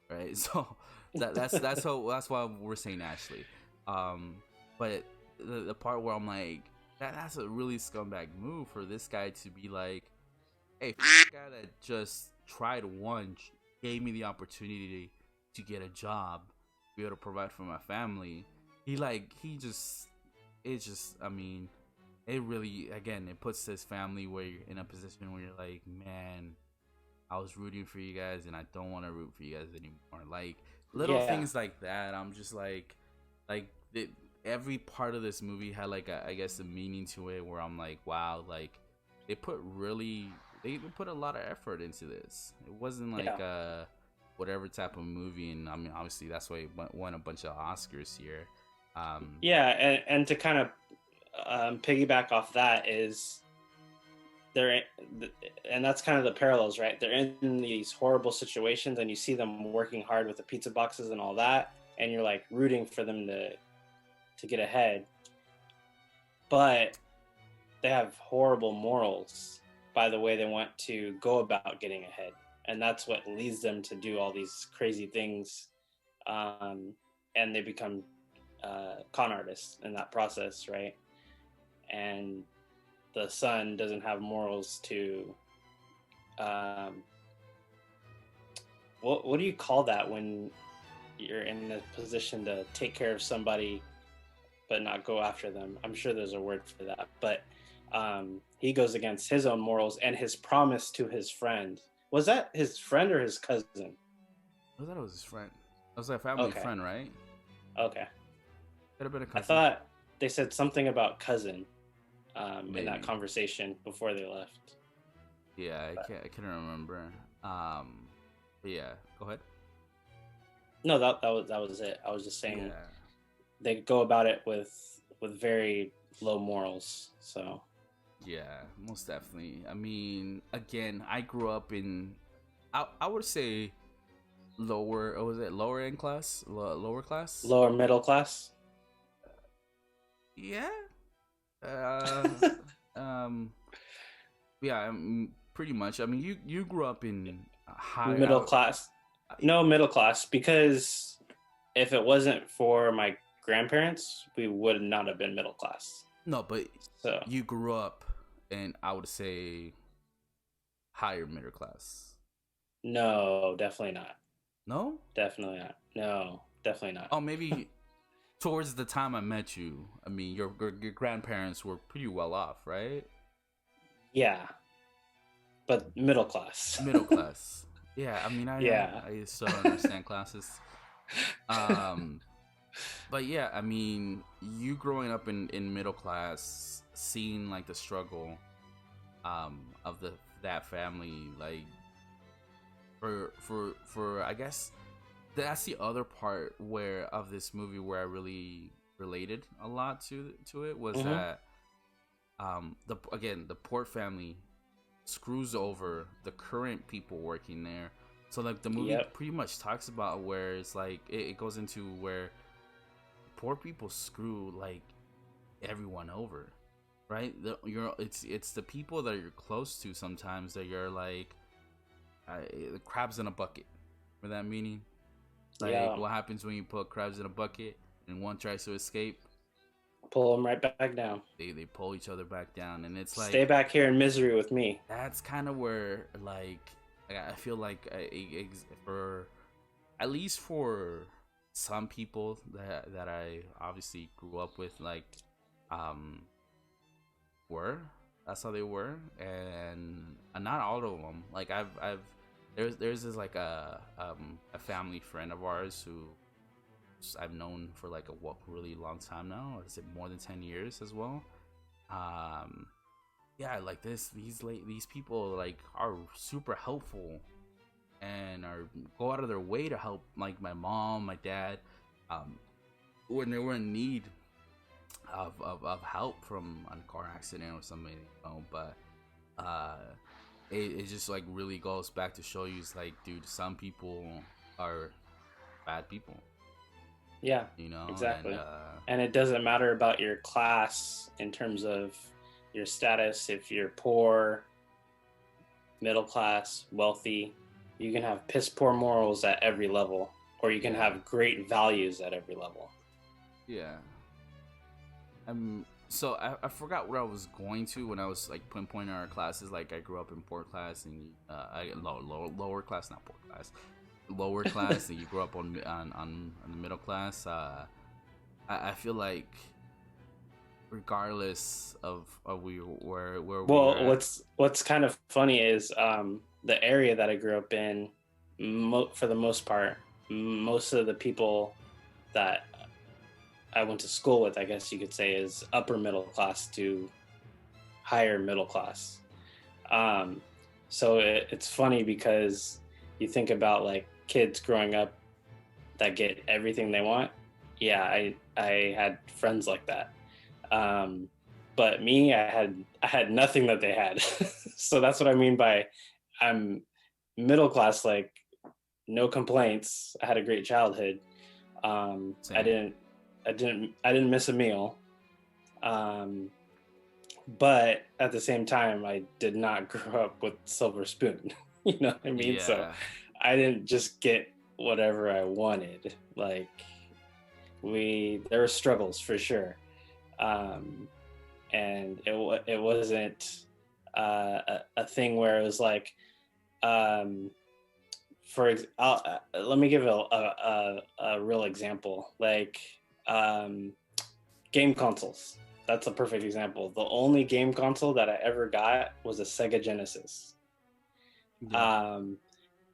right? So that's why we're saying Ashley. But the part where I'm like, that's a really scumbag move for this guy to be like, hey, guy that just tried once, gave me the opportunity to get a job, be able to provide for my family. I mean, it really, again, it puts his family where you're in a position where you're like, man, I was rooting for you guys and I don't want to root for you guys anymore. Like little things like that. I'm just like every part of this movie had like I guess a meaning to it where I'm like, wow, like they put a lot of effort into this. It wasn't like whatever type of movie, and I mean obviously that's why it won a bunch of Oscars here. And to kind of piggyback off that is and that's kind of the parallels, right? They're in these horrible situations and you see them working hard with the pizza boxes and all that, and you're like rooting for them to get ahead, but they have horrible morals by the way they want to go about getting ahead, and that's what leads them to do all these crazy things, and they become con artists in that process, right? And the son doesn't have morals to what do you call that when you're in a position to take care of somebody but not go after them? I'm sure there's a word for that, but he goes against his own morals and his promise to his friend. Was that his friend or his cousin? I thought it was his friend. It was a family friend, right? Okay. Could have been a cousin. I thought they said something about cousin in that conversation before they left. Yeah, I can't remember. But yeah, go ahead. No, that was it. I was just saying they go about it with very low morals. So yeah, most definitely. I mean, again, I grew up in I would say lower. Was it lower end class? Lower class? Lower middle class? Yeah. Yeah, pretty much. I mean, you grew up in high middle class. No, middle class, because if it wasn't for my grandparents, we would not have been middle class. No, but you grew up and I would say higher middle class. No, definitely not. No? Definitely not. No, definitely not. Oh, maybe towards the time I met you. I mean, your grandparents were pretty well off, right? Yeah, but middle class. Middle class. Yeah, I mean, Yeah. I still don't understand classes. Um, but yeah, I mean, you growing up in middle class, seeing like the struggle, of that family, like for I guess that's the other part where of this movie where I really related a lot to it was Mm-hmm. that the Port family screws over the current people working there. So like the movie Yep. pretty much talks about where it's like it goes into where poor people screw like everyone over, right? It's the people that you're close to sometimes that you're like crabs in a bucket. For that meaning, like Yeah. what happens when you put crabs in a bucket and one tries to escape? Pull them right back down. They pull each other back down, and it's Stay like back here in misery with me. that's kind of where I feel like for at least for some people that I obviously grew up with, like um were that's how they were, and not all of them. Like I've there's this like a family friend of ours who I've known for like a really long time now. Is it more than 10 years as well? Um, yeah, like these people like are super helpful and are go out of their way to help like my mom, my dad, um, when they were in need of help from a car accident or something, you know. But uh, it just like really goes back to show you, it's like, dude, some people are bad people, Yeah, you know, and exactly. And it doesn't matter about your class in terms of your status. If you're poor, middle class, wealthy, you can have piss poor morals at every level, or you can yeah, have great values at every level. yeah. So I forgot what I was going to when I was like pinpointing our classes. Like I grew up in poor class, and lower class, not poor class, lower class, and you grew up on the middle class. I feel like regardless of where we are Well, at. what's kind of funny is the area that I grew up in, for the most part, most of the people that I went to school with, I guess you could say, is upper middle class to higher middle class. Um, so it's funny because you think about like kids growing up that get everything they want. Yeah, I had friends like that. Um, but me, I had nothing that they had. So that's what I mean by I'm middle class. Like no complaints. I had a great childhood. I Same. didn't miss a meal. Um, but at the same time, I did not grow up with silver spoon. You know what I mean? So Yeah, I didn't just get whatever I wanted. Like there were struggles for sure, um, and it wasn't a thing where it was like, um, let me give a real example, like um, game consoles. That's a perfect example. The only game console that I ever got was a Sega Genesis. yeah, Um,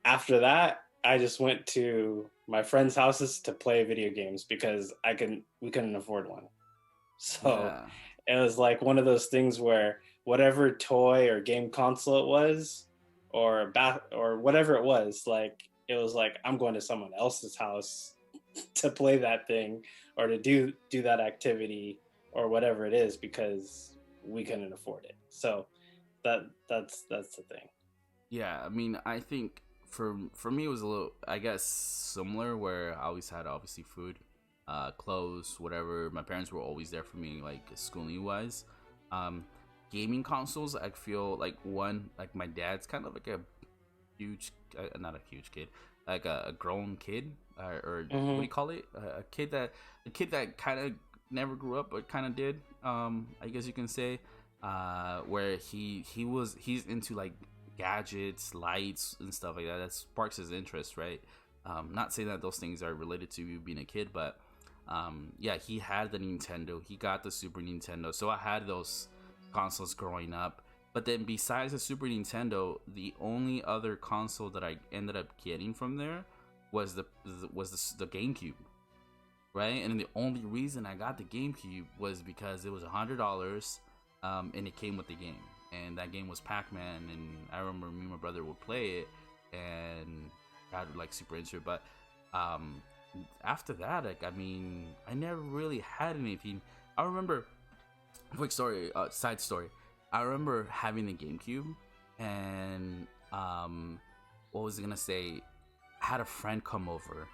After that, I just went to my friends' houses to play video games because we couldn't afford one. So yeah. it was like one of those things where whatever toy or game console it was, or or whatever it was, like it was like I'm going to someone else's house to play that thing or to do that activity or whatever it is because we couldn't afford it. So that's the thing. Yeah, I mean, I think for me it was a little, I guess, similar, where I always had obviously food, clothes, whatever. My parents were always there for me, like schooling wise. Um, Gaming consoles, I feel like one, like my dad's kind of like a huge, not a huge kid, like a grown kid, or what do Mm-hmm. you call it? A kid that kind of never grew up, but kind of did. I guess you can say. where he's into like gadgets, lights, and stuff like that. That sparks his interest, right? Not saying that those things are related to you being a kid, but yeah, he had the Nintendo. He got the Super Nintendo, so I had those consoles growing up. But then besides the Super Nintendo, the only other console that I ended up getting from there was the GameCube, right? And the only reason I got the GameCube was because it was $100, and it came with the game, and that game was Pac-Man. And I remember me and my brother would play it, and I was like super into it. But after that, like, I mean, I never really had anything. I remember, quick story, side story. I remember having the GameCube, and what was I gonna say? I had a friend come over,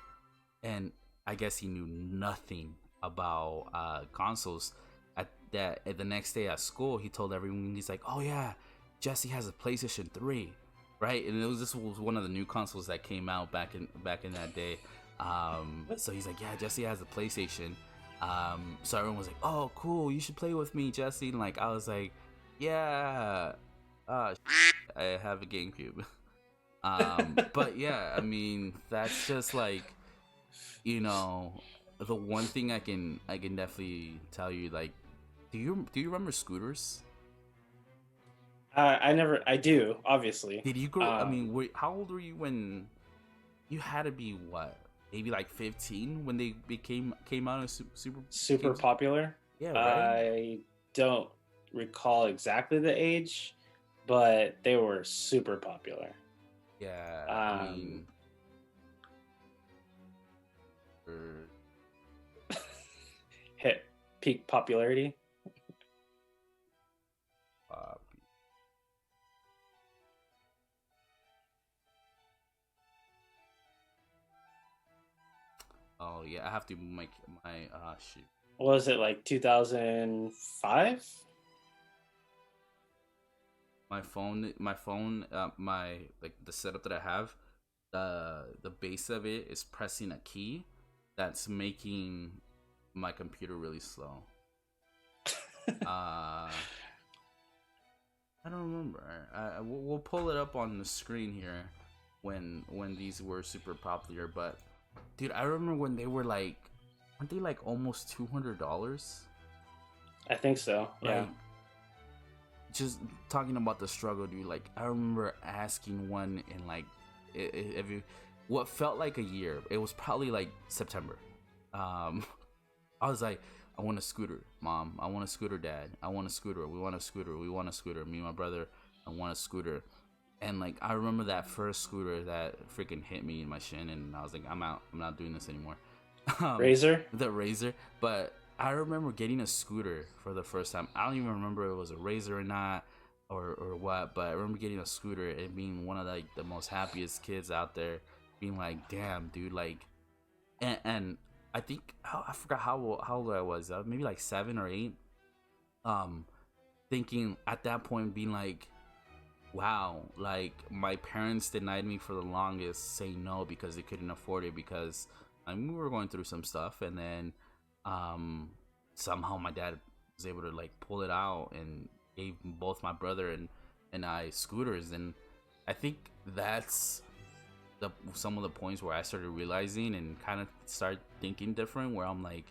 and I guess he knew nothing about consoles. At the next day at school, he told everyone, he's like, "Oh yeah, Jesse has a PlayStation 3, right?" And this was one of the new consoles that came out back in that day. So he's like, "Yeah, Jesse has a PlayStation." So everyone was like, "Oh, cool, you should play with me, Jesse." And like I was like, "Yeah, I have a GameCube." But yeah, I mean, that's just like, you know, the one thing I can definitely tell you. Like, do you remember scooters? I do, obviously. Did you grow? I mean, how old were you when you had to be? What, maybe like 15 when they came out as Super popular. Yeah, right. I don't recall exactly the age, but they were super popular. Yeah, I Um, mean, er, hit peak popularity. uh, oh yeah, I have to make my shoot. What was it, like 2005? My like the setup that I have, the base of it is pressing a key that's making my computer really slow. uh I don't remember. We'll pull it up on the screen here when these were super popular. But dude, I remember when they were like, aren't they like almost $200? I think so. Yeah. Like, just talking about the struggle, dude. Like, I remember asking one in like, if you, what felt like a year. It was probably like September. Um, I was like, I want a scooter, mom. I want a scooter, dad. I want a scooter. We want a scooter. We want a scooter. Me and my brother, I want a scooter. And like, I remember that first scooter that freaking hit me in my shin, and I was like, I'm out. I'm not doing this anymore. Razor. The Razor. But I remember getting a scooter for the first time. I don't even remember if it was a Razor or not, or what. But I remember getting a scooter and being one of like the most happiest kids out there, being like, damn, dude, like, and I think I forgot how old I was. Maybe like 7 or 8. Um, Thinking at that point, being like, wow, like my parents denied me for the longest, saying no because they couldn't afford it, because I mean, we were going through some stuff, and then um somehow my dad was able to like pull it out and gave both my brother and I scooters. And I think that's some of the points where I started realizing and kind of start thinking different, where I'm like,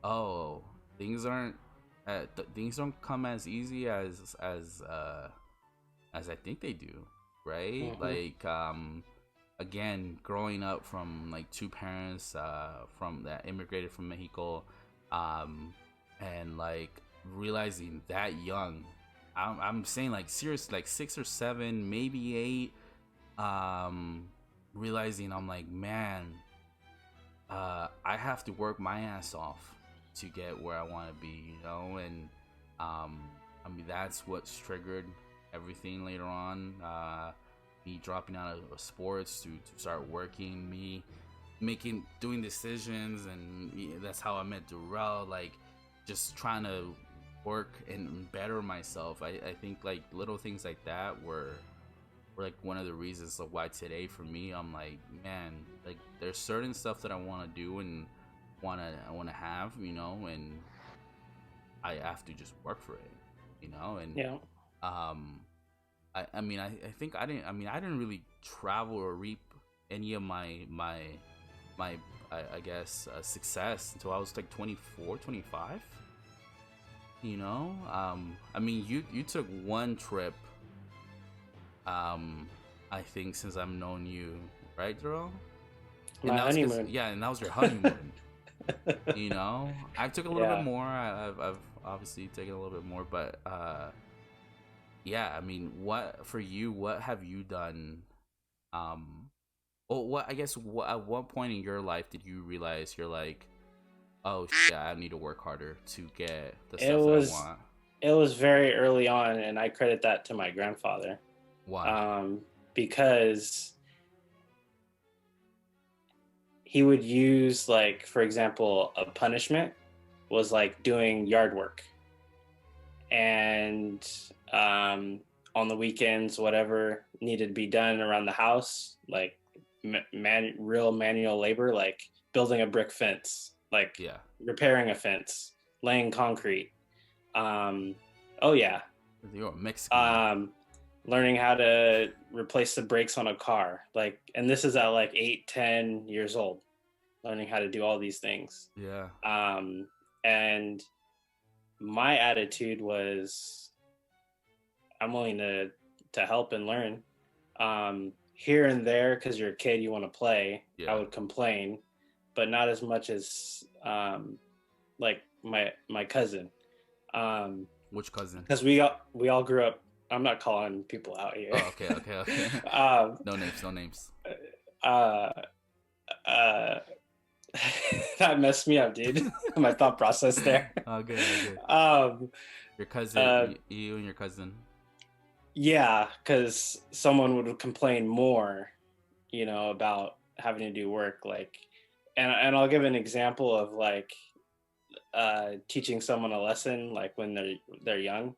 oh, things aren't things don't come as easy as I think they do, right? Mm-hmm. Like, again, growing up from like two parents from that immigrated from Mexico, and like realizing that young, I'm saying like serious, like 6 or 7, maybe 8, realizing I'm like, man, I have to work my ass off to get where I want to be, you know. And I mean, that's what's triggered everything later on. Me dropping out of sports to start working, me doing decisions, and that's how I met Durrell. Like, just trying to work and better myself. I think like little things like that were like one of the reasons of why today for me, I'm like, man, like there's certain stuff that I want to do and I want to have, you know, and I have to just work for it, And Yeah. um I think I didn't really travel or reap any of my I guess success until I was like 24, 25. You took one trip, I think, since I've known you, right, Jerome? And My that was because, honeymoon. yeah, and that was your honeymoon. I took a little bit Yeah. more. I've obviously taken a little bit more, but yeah, I mean, what for you? What have you done? Well, what I guess at what point in your life did you realize you're like, oh shit, I need to work harder to get the It stuff that I was want? it was very early on, and I credit that to my grandfather, Why? um, because he would use, like, for example, a punishment was like doing yard work, and on the weekends, whatever needed to be done around the house, like real manual labor, like building a brick fence, like Yeah, repairing a fence, laying concrete. Um, oh yeah, you're a Mexican man. um, learning how to replace the brakes on a car, like, and this is at like 8, 10 years old, learning how to do all these things. Yeah, And my attitude was, I'm willing to help and learn. Here and there, because you're a kid, you want to play. I yeah. would complain, but not as much as like my cousin. Um, Which cousin? because we all grew up. I'm not calling people out here. Oh, okay, okay, okay. um, No names, no names. uh, uh, that messed me up, dude. My thought process there. Oh, good, oh, good. Um, Your cousin, uh, you and your cousin. yeah, because someone would complain more, about having to do work, like, and I'll give an example of, like, teaching someone a lesson, like when they're young.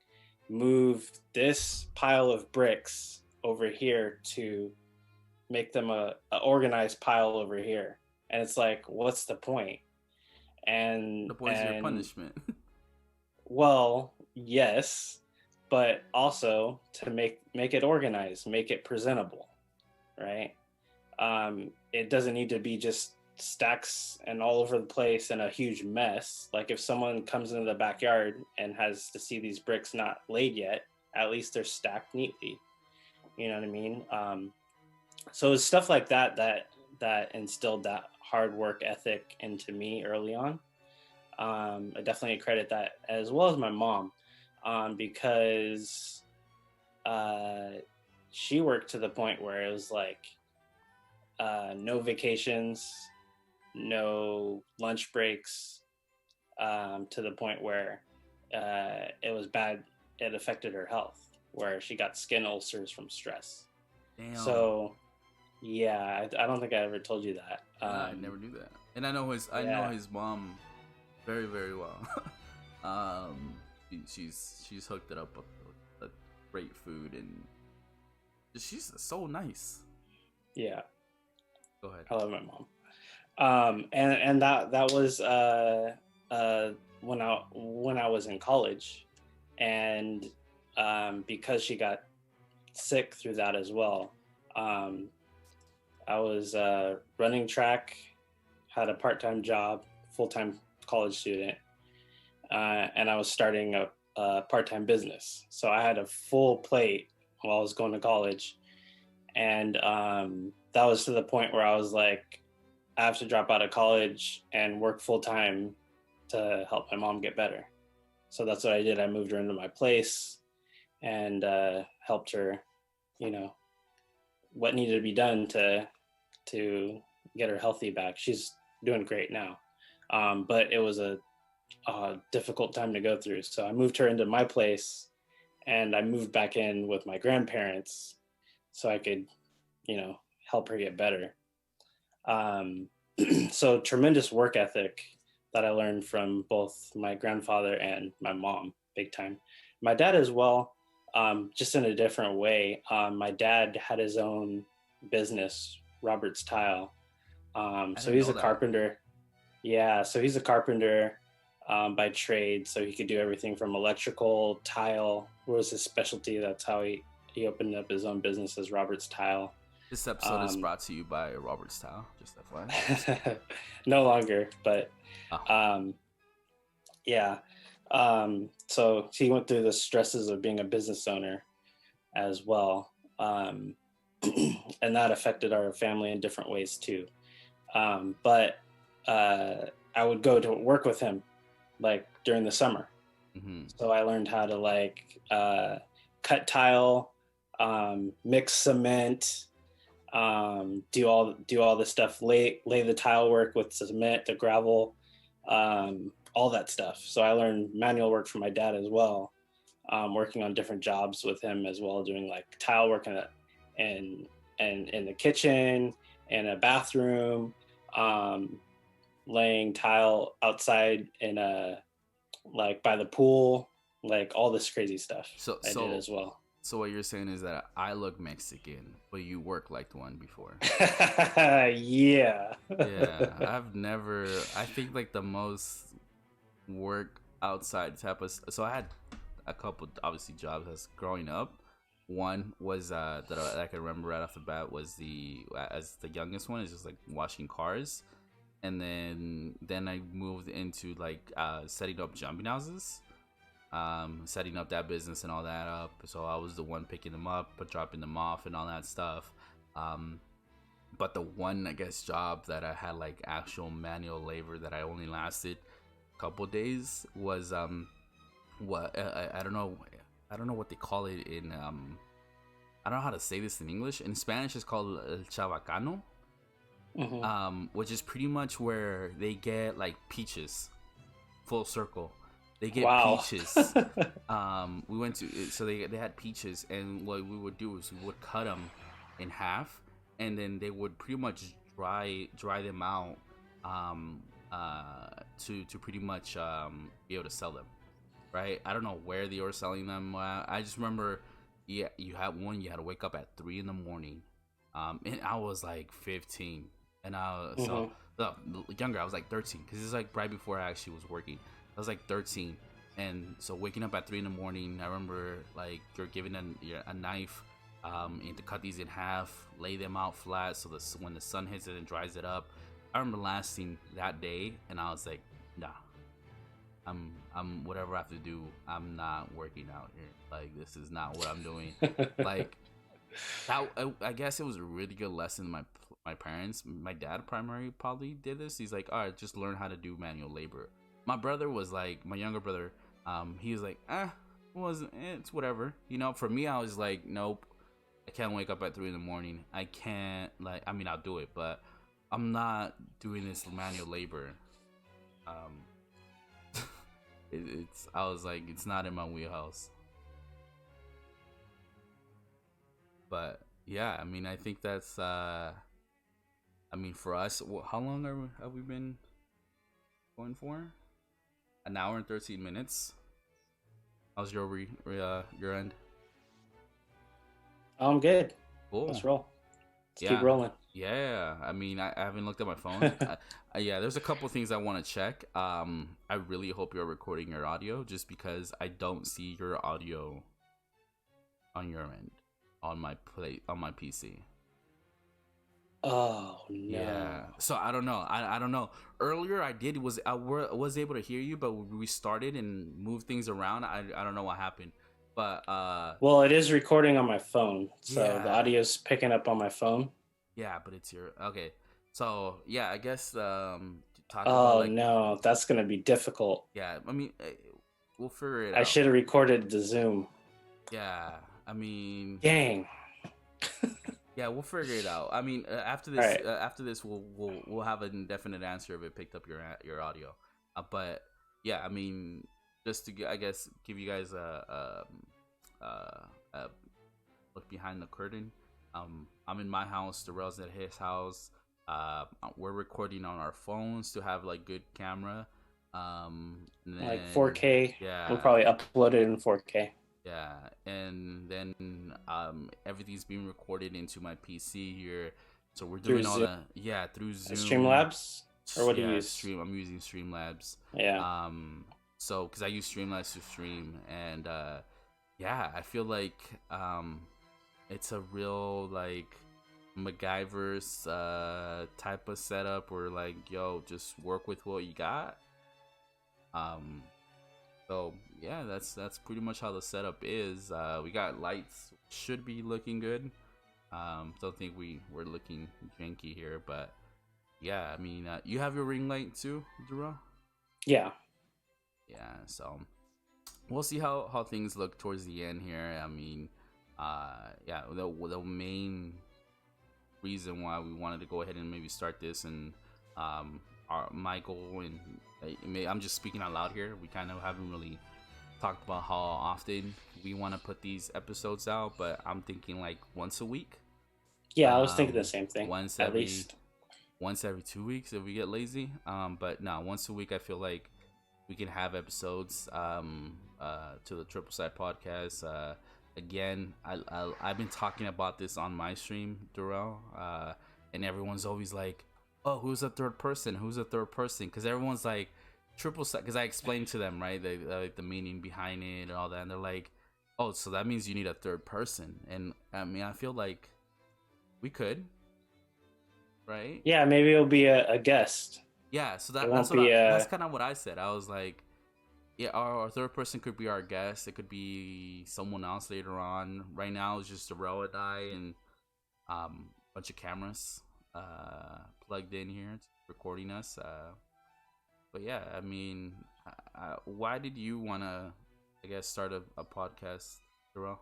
Move this pile of bricks over here to make them a organized pile over here, and it's like, what's the point? And The boy's your punishment. well, yes, but also to make it organized, make it presentable, right? It doesn't need to be just stacks and all over the place and a huge mess. Like, if someone comes into the backyard and has to see these bricks not laid yet, at least they're stacked neatly. You know what I mean? So it's stuff like that instilled that hard work ethic into me early on. I definitely credit that, as well as my mom, because uh, she worked to the point where it was like, no vacations, no lunch breaks, to the point where it was bad. It affected her health, where she got skin ulcers from stress. Damn. So, yeah, I don't think I ever told you that. I never knew that. And I know Yeah. his mom very, very well. She's hooked it up with great food, and she's so nice. Yeah, Go ahead. I love my mom. And that was when I was in college, and because she got sick through that as well. I was running track, had a part-time job, full-time college student, and I was starting a part-time business. So I had a full plate while I was going to college, and that was to the point where I was like, I have to drop out of college and work full-time to help my mom get better. So that's what I did. I moved her into my place and helped her, what needed to be done to get her healthy back. She's doing great now, but it was a difficult time to go through. So I moved her into my place, and I moved back in with my grandparents so I could, help her get better. Um, so tremendous work ethic that I learned from both my grandfather and my mom, big time. My dad as well, just in a different way. My dad had his own business, Robert's Tile. I So didn't he's know a that. carpenter. Yeah, so he's a carpenter. by trade, so he could do everything from electrical, tile was his specialty. That's how he opened up his own business as Robert's Tile. This episode is brought to you by Robert's Tile, just FYI. No longer, but Oh. yeah. So he went through the stresses of being a business owner as well. And that affected our family in different ways too. But I would go to work with him like during the summer. So I learned how to like cut tile, mix cement, do all the stuff, lay the tile work with cement, the gravel, all that stuff. So I learned manual work from my dad as well, working on different jobs with him as well, doing like tile work in the kitchen and a bathroom, laying tile outside in a like by the pool, like all this crazy stuff. I did as well. So what you're saying is that I look Mexican, but you work like one before. Yeah. Yeah, I think like the most work outside type of. So I had a couple obviously jobs as growing up. One was that I can remember right off the bat was as the youngest one is just like washing cars, and then I moved into like setting up jumping houses, setting up that business and all that up. So I was the one picking them up, but dropping them off and all that stuff. But the one I guess job that I had like actual manual labor that I only lasted a couple days was what I don't know what they call it in I don't know how to say this in English. In Spanish it's called el chabacano. Which is pretty much where they get like peaches, full circle. They get peaches. We went to so they had peaches, and what we would do is we would cut them in half, and then they would pretty much dry them out to pretty much be able to sell them. Right? I don't know where they were selling them. I just remember, you had to wake up at 3 a.m. And I was like 15. And younger, I was like 13, because it's like right before I actually was working. I was like 13, and so waking up at 3 a.m. I remember like you're given a knife, and to cut these in half, lay them out flat, so when the sun hits it and dries it up. I remember lasting that day, and I was like, nah, I'm whatever I have to do. I'm not working out here. Like, this is not what I'm doing. Like, that, I guess it was a really good lesson. My parents, my dad probably did this. He's like, all right, just learn how to do manual labor. My brother was like, my younger brother, he was like, it's whatever. For me, I was like, nope, I can't wake up at 3 a.m. I can't, like, I mean, I'll do it, but I'm not doing this manual labor. I was like, it's not in my wheelhouse. But yeah, I mean, I think that's for us, how long have we been going for? An hour and 13 minutes. How's your end? I'm good. Cool. Let's roll. Keep rolling. Yeah, I mean, I haven't looked at my phone. Yeah, there's a couple things I want to check. I really hope you're recording your audio, just because I don't see your audio on your end on my PC. Oh no. Yeah. So I don't know. I don't know. Earlier I was able to hear you, but we started and moved things around. I don't know what happened. But well, it is recording on my phone, so the audio's picking up on my phone. Yeah, but it's your okay. So yeah, I guess no, that's gonna be difficult. Yeah, I mean, we'll figure it out. I should have recorded the Zoom. Yeah, I mean, dang. Yeah, we'll figure it out. I mean, after this, we'll have an indefinite answer if it picked up your audio. But yeah, I mean, just to I guess give you guys a look behind the curtain. I'm in my house. Darrell's at his house. We're recording on our phones to have like good camera. Like 4K. Yeah, we'll probably upload it in 4K. Yeah, and then everything's being recorded into my PC here. So we're doing all that. Yeah, through Zoom. Streamlabs. Or what do you Yeah, use? Stream. I'm using Streamlabs. Yeah. So because I use Streamlabs to stream, and yeah, I feel like it's a real like MacGyver's type of setup where like, yo, just work with what you got. Um, so yeah, that's pretty much how the setup is. We got lights, should be looking good. Don't think we're looking janky here, but yeah, I mean, you have your ring light too, Darrell? Yeah. Yeah, so we'll see how things look towards the end here. I mean, yeah, the main reason why we wanted to go ahead and maybe start this, and my goal, and I'm just speaking out loud here. We kind of haven't really talked about how often we want to put these episodes out, but I'm thinking like once a week. Yeah, I was thinking the same thing. Once at every least. once every 2 weeks if we get lazy. But no, once a week I feel like we can have episodes to the Triple Side podcast. Again, I've been talking about this on my stream, Darrell, and everyone's always like, "Oh, who's a third person? Who's a third person?" Because everyone's like, "Triple Side," because I explained to them, right, the meaning behind it and all that, and they're like, "Oh, so that means you need a third person." And I mean, I feel like we could, right? Yeah, maybe it'll be a guest. Yeah, so It that's won't what be that's kind of what I said. I was like, yeah, our third person could be our guest. It could be someone else later on. Right now, it's just Darrell and I, and a bunch of cameras plugged in here recording us. But yeah, I mean, why did you want to, I guess, start a podcast, Darrell?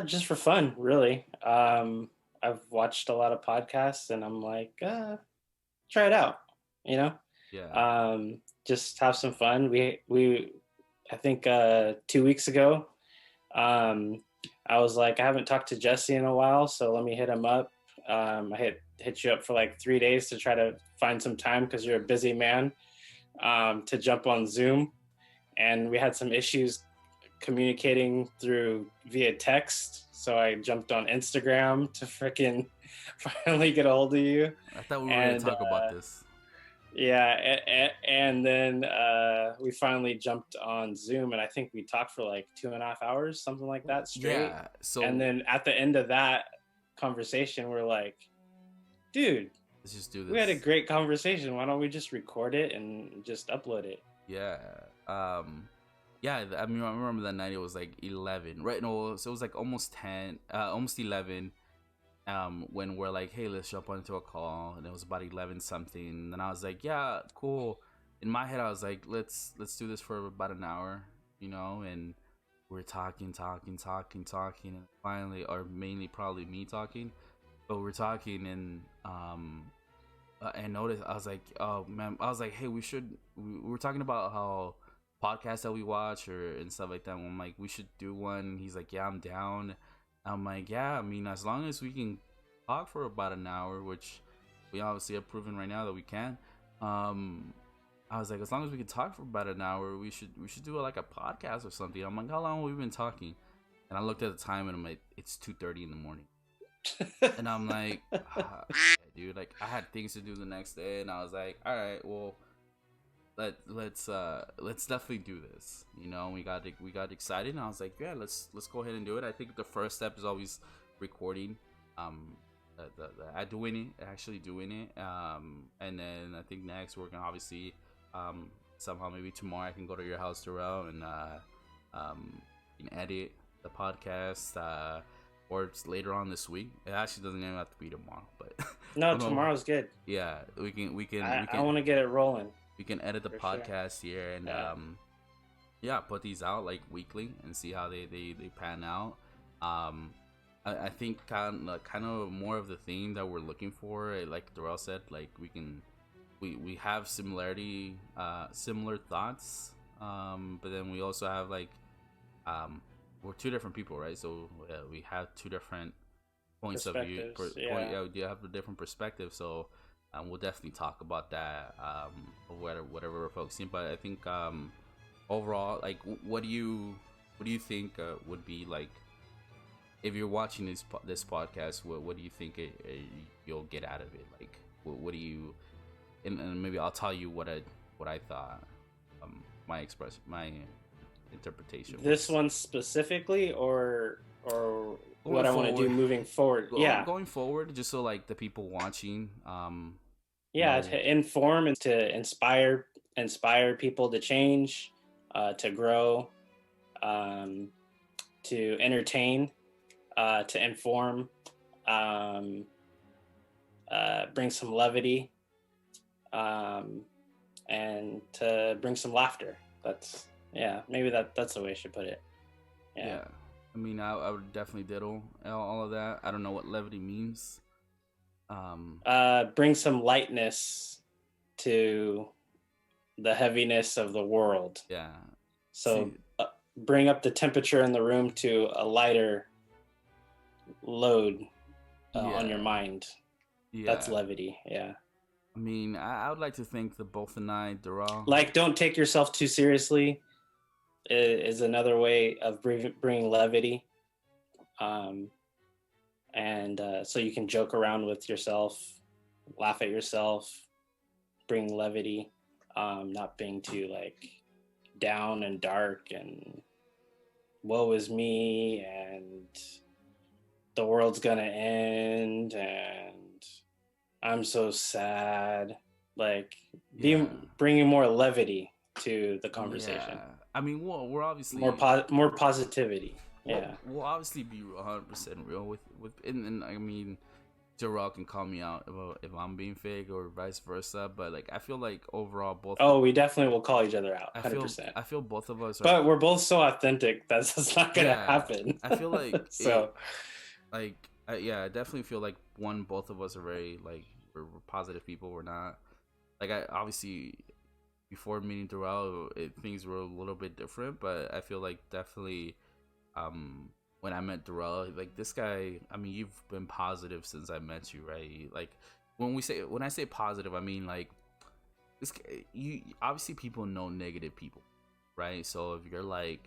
Just for fun, really. I've watched a lot of podcasts, and I'm like, try it out. You know, Yeah. just have some fun. I think 2 weeks ago, I was like, I haven't talked to Jesse in a while, so let me hit him up. I hit you up for like 3 days to try to find some time because you're a busy man, to jump on Zoom, and we had some issues communicating through via text. So I jumped on Instagram to freaking finally get a hold of you. I thought we were going to talk about this. Yeah, and then we finally jumped on Zoom, and I think we talked for like 2.5 hours, something like that, straight. Yeah. So and then at the end of that conversation, we're like, dude, let's just do this. we had a great conversation. Why don't we just record it and just upload it? Yeah. Yeah, I mean, I remember that night. It was like 11, right? No, so it was like almost 10, almost 11. When we're like, hey, let's jump onto a call, and it was about 11 something. And then I was like, yeah, cool. In my head, I was like, let's do this for about an hour, you know. And we're talking, and finally, or mainly probably me talking, but we're talking, and I noticed, I was like, oh man, I was like, hey, we were talking about how podcasts that we watch and stuff like that. And I'm like, we should do one. He's like, yeah, I'm down. I'm like, yeah, I mean, as long as we can talk for about an hour, which we obviously have proven right now that we can. I was like, as long as we can talk for about an hour, we should do like a podcast or something. I'm like, how long have we been talking? And I looked at the time, and I'm like, it's 2:30 in the morning. And I'm like, dude, like I had things to do the next day, and I was like, all right, well, let's definitely do this. You know, we got excited, and I was like, yeah, let's go ahead and do it. I think the first step is always recording, doing it, actually doing it, and then I think next we're gonna obviously, somehow maybe tomorrow I can go to your house, Darrell, and can edit the podcast, or it's later on this week. It actually doesn't even have to be tomorrow, but No, tomorrow's good. yeah, we can. I want to get it rolling. We can edit the podcast here, and yeah, put these out like weekly and see how they pan out. I think kind of more of the theme that we're looking for, like Darrell said, like we have similar thoughts, but then we also have like we're two different people, right? So we have two different points of view. We have a different perspective, so we'll definitely talk about that, whatever we're focusing. But I think overall, like, what do you think would be like, if you're watching this podcast, what do you think you'll get out of it? Like, what do you and maybe I'll tell you what I thought. My interpretation. This one specifically, or what I want to do moving forward. Going forward, just so like the people watching, to inform and to inspire people to change, to grow, to entertain, to inform, bring some levity, and to bring some laughter. Maybe that's the way I should put it. Yeah. I mean, I would definitely diddle all of that. I don't know what levity means. Bring some lightness to the heaviness of the world. Yeah. So bring up the temperature in the room to a lighter load on your mind. Yeah. That's levity. Yeah. I mean, I would like to think that both and I, Darrell. Like, don't take yourself too seriously is another way of bringing levity. And so you can joke around with yourself, laugh at yourself, bring levity, not being too like down and dark and woe is me and the world's gonna end and I'm so sad. Like bringing more levity to the conversation. Yeah. I mean, we're obviously more positivity. We'll obviously be 100% real with and I mean, Jarrell can call me out if I'm being fake or vice versa, but like I feel like overall both. Oh, we definitely will call each other out. 100%. I feel both of us. But we're both so authentic that's just not gonna happen. I feel like so. I definitely feel like both of us are very like we're positive people. We're not like I obviously before meeting Darrell, things were a little bit different, but I feel like definitely. When I met Darrell, like this guy, I mean, you've been positive since I met you, right? Like when I say positive, I mean like this. You obviously people know negative people, right? So if you're like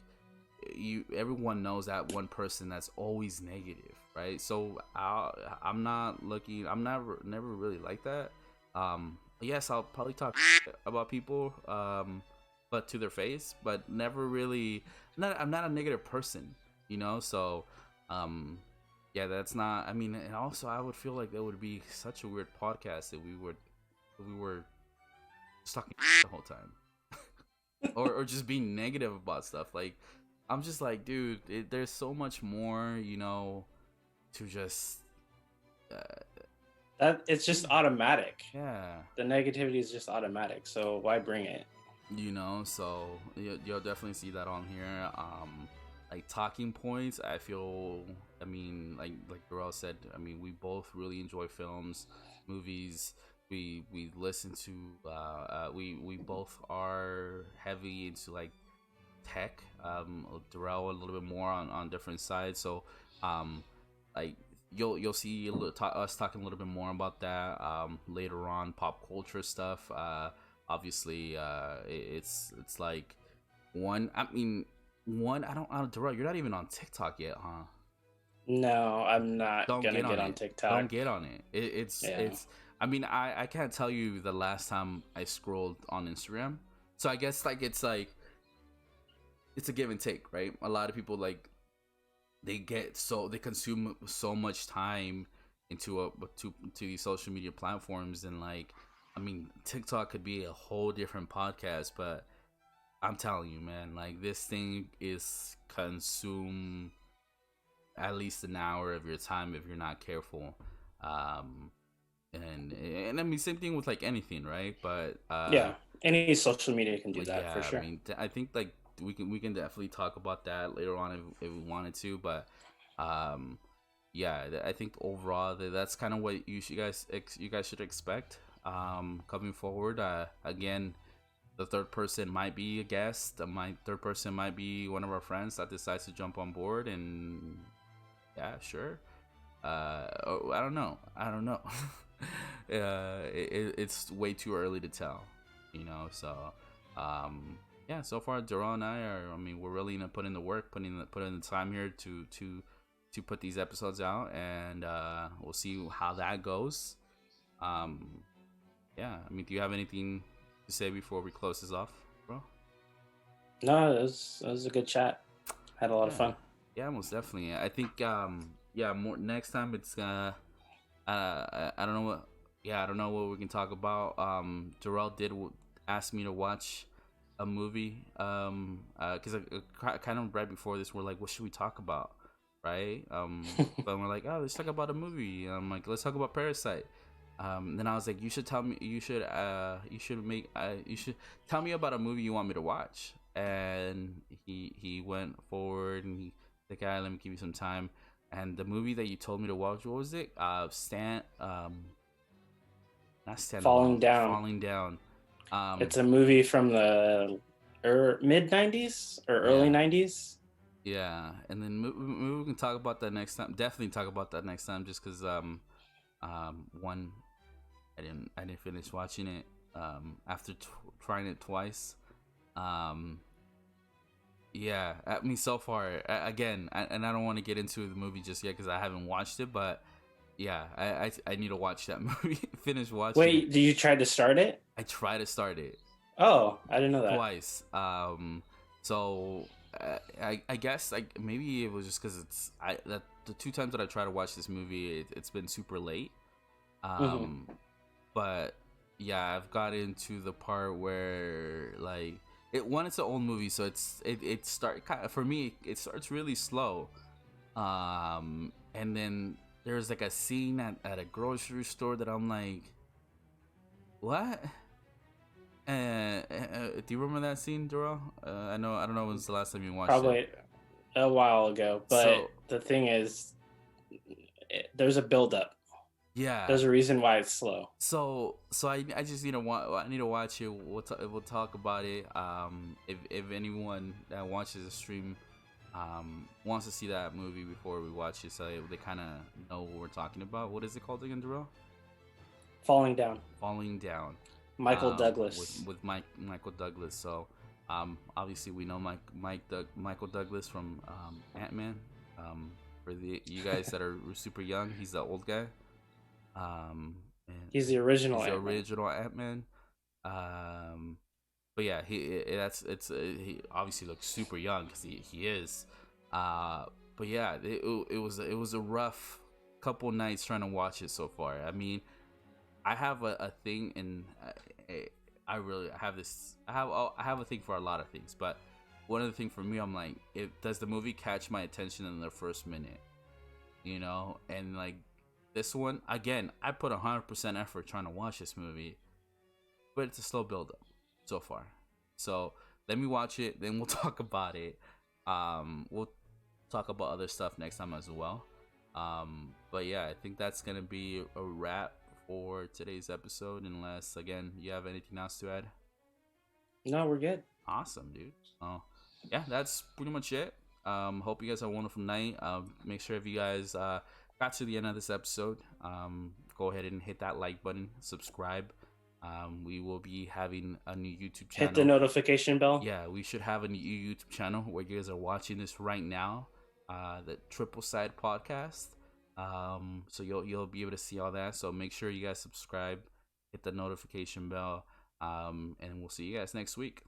everyone knows that one person that's always negative, right? So I'm never really like that. Yes, I'll probably talk about people, but to their face, but never really. I'm not a negative person, you know. So, that's not. I mean, and also I would feel like that would be such a weird podcast if we were stuck the whole time, or just being negative about stuff. Like, I'm just like, dude, there's so much more, you know, to just. That it's just automatic. Yeah. The negativity is just automatic. So why bring it? You know, so you'll definitely see that on here. Like talking points, I feel. I mean, like Darrell said. I mean, we both really enjoy films, movies. We listen to. We both are heavy into like tech. Darrell a little bit more on different sides. So, like you'll see us talking a little bit more about that later on. Pop culture stuff. Obviously, it's like one. I don't. Darrell, you're not even on TikTok yet, huh? No, I'm not gonna get on TikTok. Don't get on it. It's. I mean, I can't tell you the last time I scrolled on Instagram. So I guess like it's a give and take, right? A lot of people like they consume so much time into these social media platforms and like. I mean, TikTok could be a whole different podcast, but I'm telling you, man, like this thing is consume at least an hour of your time if you're not careful. And I mean, same thing with like anything, right? But any social media can do that for sure. I mean, I think like we can definitely talk about that later on if we wanted to, but I think overall that's kind of what you guys should expect. Coming forward, again, the third person might be a guest. My third person might be one of our friends that decides to jump on board, and sure. I don't know. It's way too early to tell, you know. So, so far, Darrell and I are. I mean, we're really gonna put in the work, putting the time here to put these episodes out, and we'll see how that goes. yeah, I mean, do you have anything to say before we close this off, bro? No, it was a good chat. Had a lot of Yeah, fun. yeah, most definitely. I think yeah, more next time it's I don't know what, yeah, I don't know what we can talk about. Jarrell did ask me to watch a movie because kind of right before this we're like, what should we talk about, right? But we're like, oh, let's talk about a movie. I'm like, let's talk about Parasite. Then I was like, you should tell me, you should tell me about a movie you want me to watch. And he went forward and the guy, let me give you some time. And the movie that you told me to watch, what was it? Not Stand Falling Alone, Down. Falling Down. It's a movie from the mid '90s or early Yeah, '90s. yeah. And then maybe we can talk about that next time. Definitely talk about that next time, just because one, I didn't finish watching it after trying it twice. Um, yeah, I mean, so far, again, and I don't want to get into the movie just yet because I haven't watched it, but yeah, I need to watch that movie. Finish watching it. Wait, did you try to start it? I try to start it Oh, I didn't know that. twice. So I guess like maybe it was just because it's that the two times that I try to watch this movie, it's been super late. Hmm. Um, but yeah, I've got into the part where like it's an old movie, so it start kind of, for me it starts really slow. And then there's like a scene at a grocery store that I'm like, what? Do you remember that scene, Darrell? I don't know when was the last time you watched it. Probably a while ago, but So the thing is, there's a buildup. yeah, There's a reason why it's slow. so I just need to I need to watch it. We'll talk about it. If anyone that watches the stream wants to see that movie before we watch it, so they kind of know what we're talking about. What is it called again, Darrell? Falling Down. Falling Down. Michael With Douglas. Michael Douglas. So obviously we know Michael Douglas from Ant-Man. For you guys that are super young, he's the old guy. And He's the original he's the Ant-Man. original Ant-Man. Um, but yeah, he obviously looks super young because he is. But yeah, it was a rough couple nights trying to watch it so far. I mean, I have a thing, and I really have this. I have a thing for a lot of things, but one of the things for me, I'm like, does the movie catch my attention in the first minute? You know, and like this one again, I put 100% effort trying to watch this movie, but it's a slow build up so far. So let me watch it, then we'll talk about it. We'll talk about other stuff next time as well. But yeah, I think that's gonna be a wrap for today's episode. Unless again you have anything else to add. No, we're good. Awesome, dude. Oh, yeah, that's pretty much it. Hope you guys have a wonderful night. Make sure if you guys got to the end of this episode, go ahead and hit that like button, subscribe. We will be having a new YouTube channel. Hit the notification bell. Yeah, we should have a new YouTube channel where you guys are watching this right now. The Triple Side Podcast. So you'll be able to see all that. So make sure you guys subscribe, hit the notification bell, and we'll see you guys next week.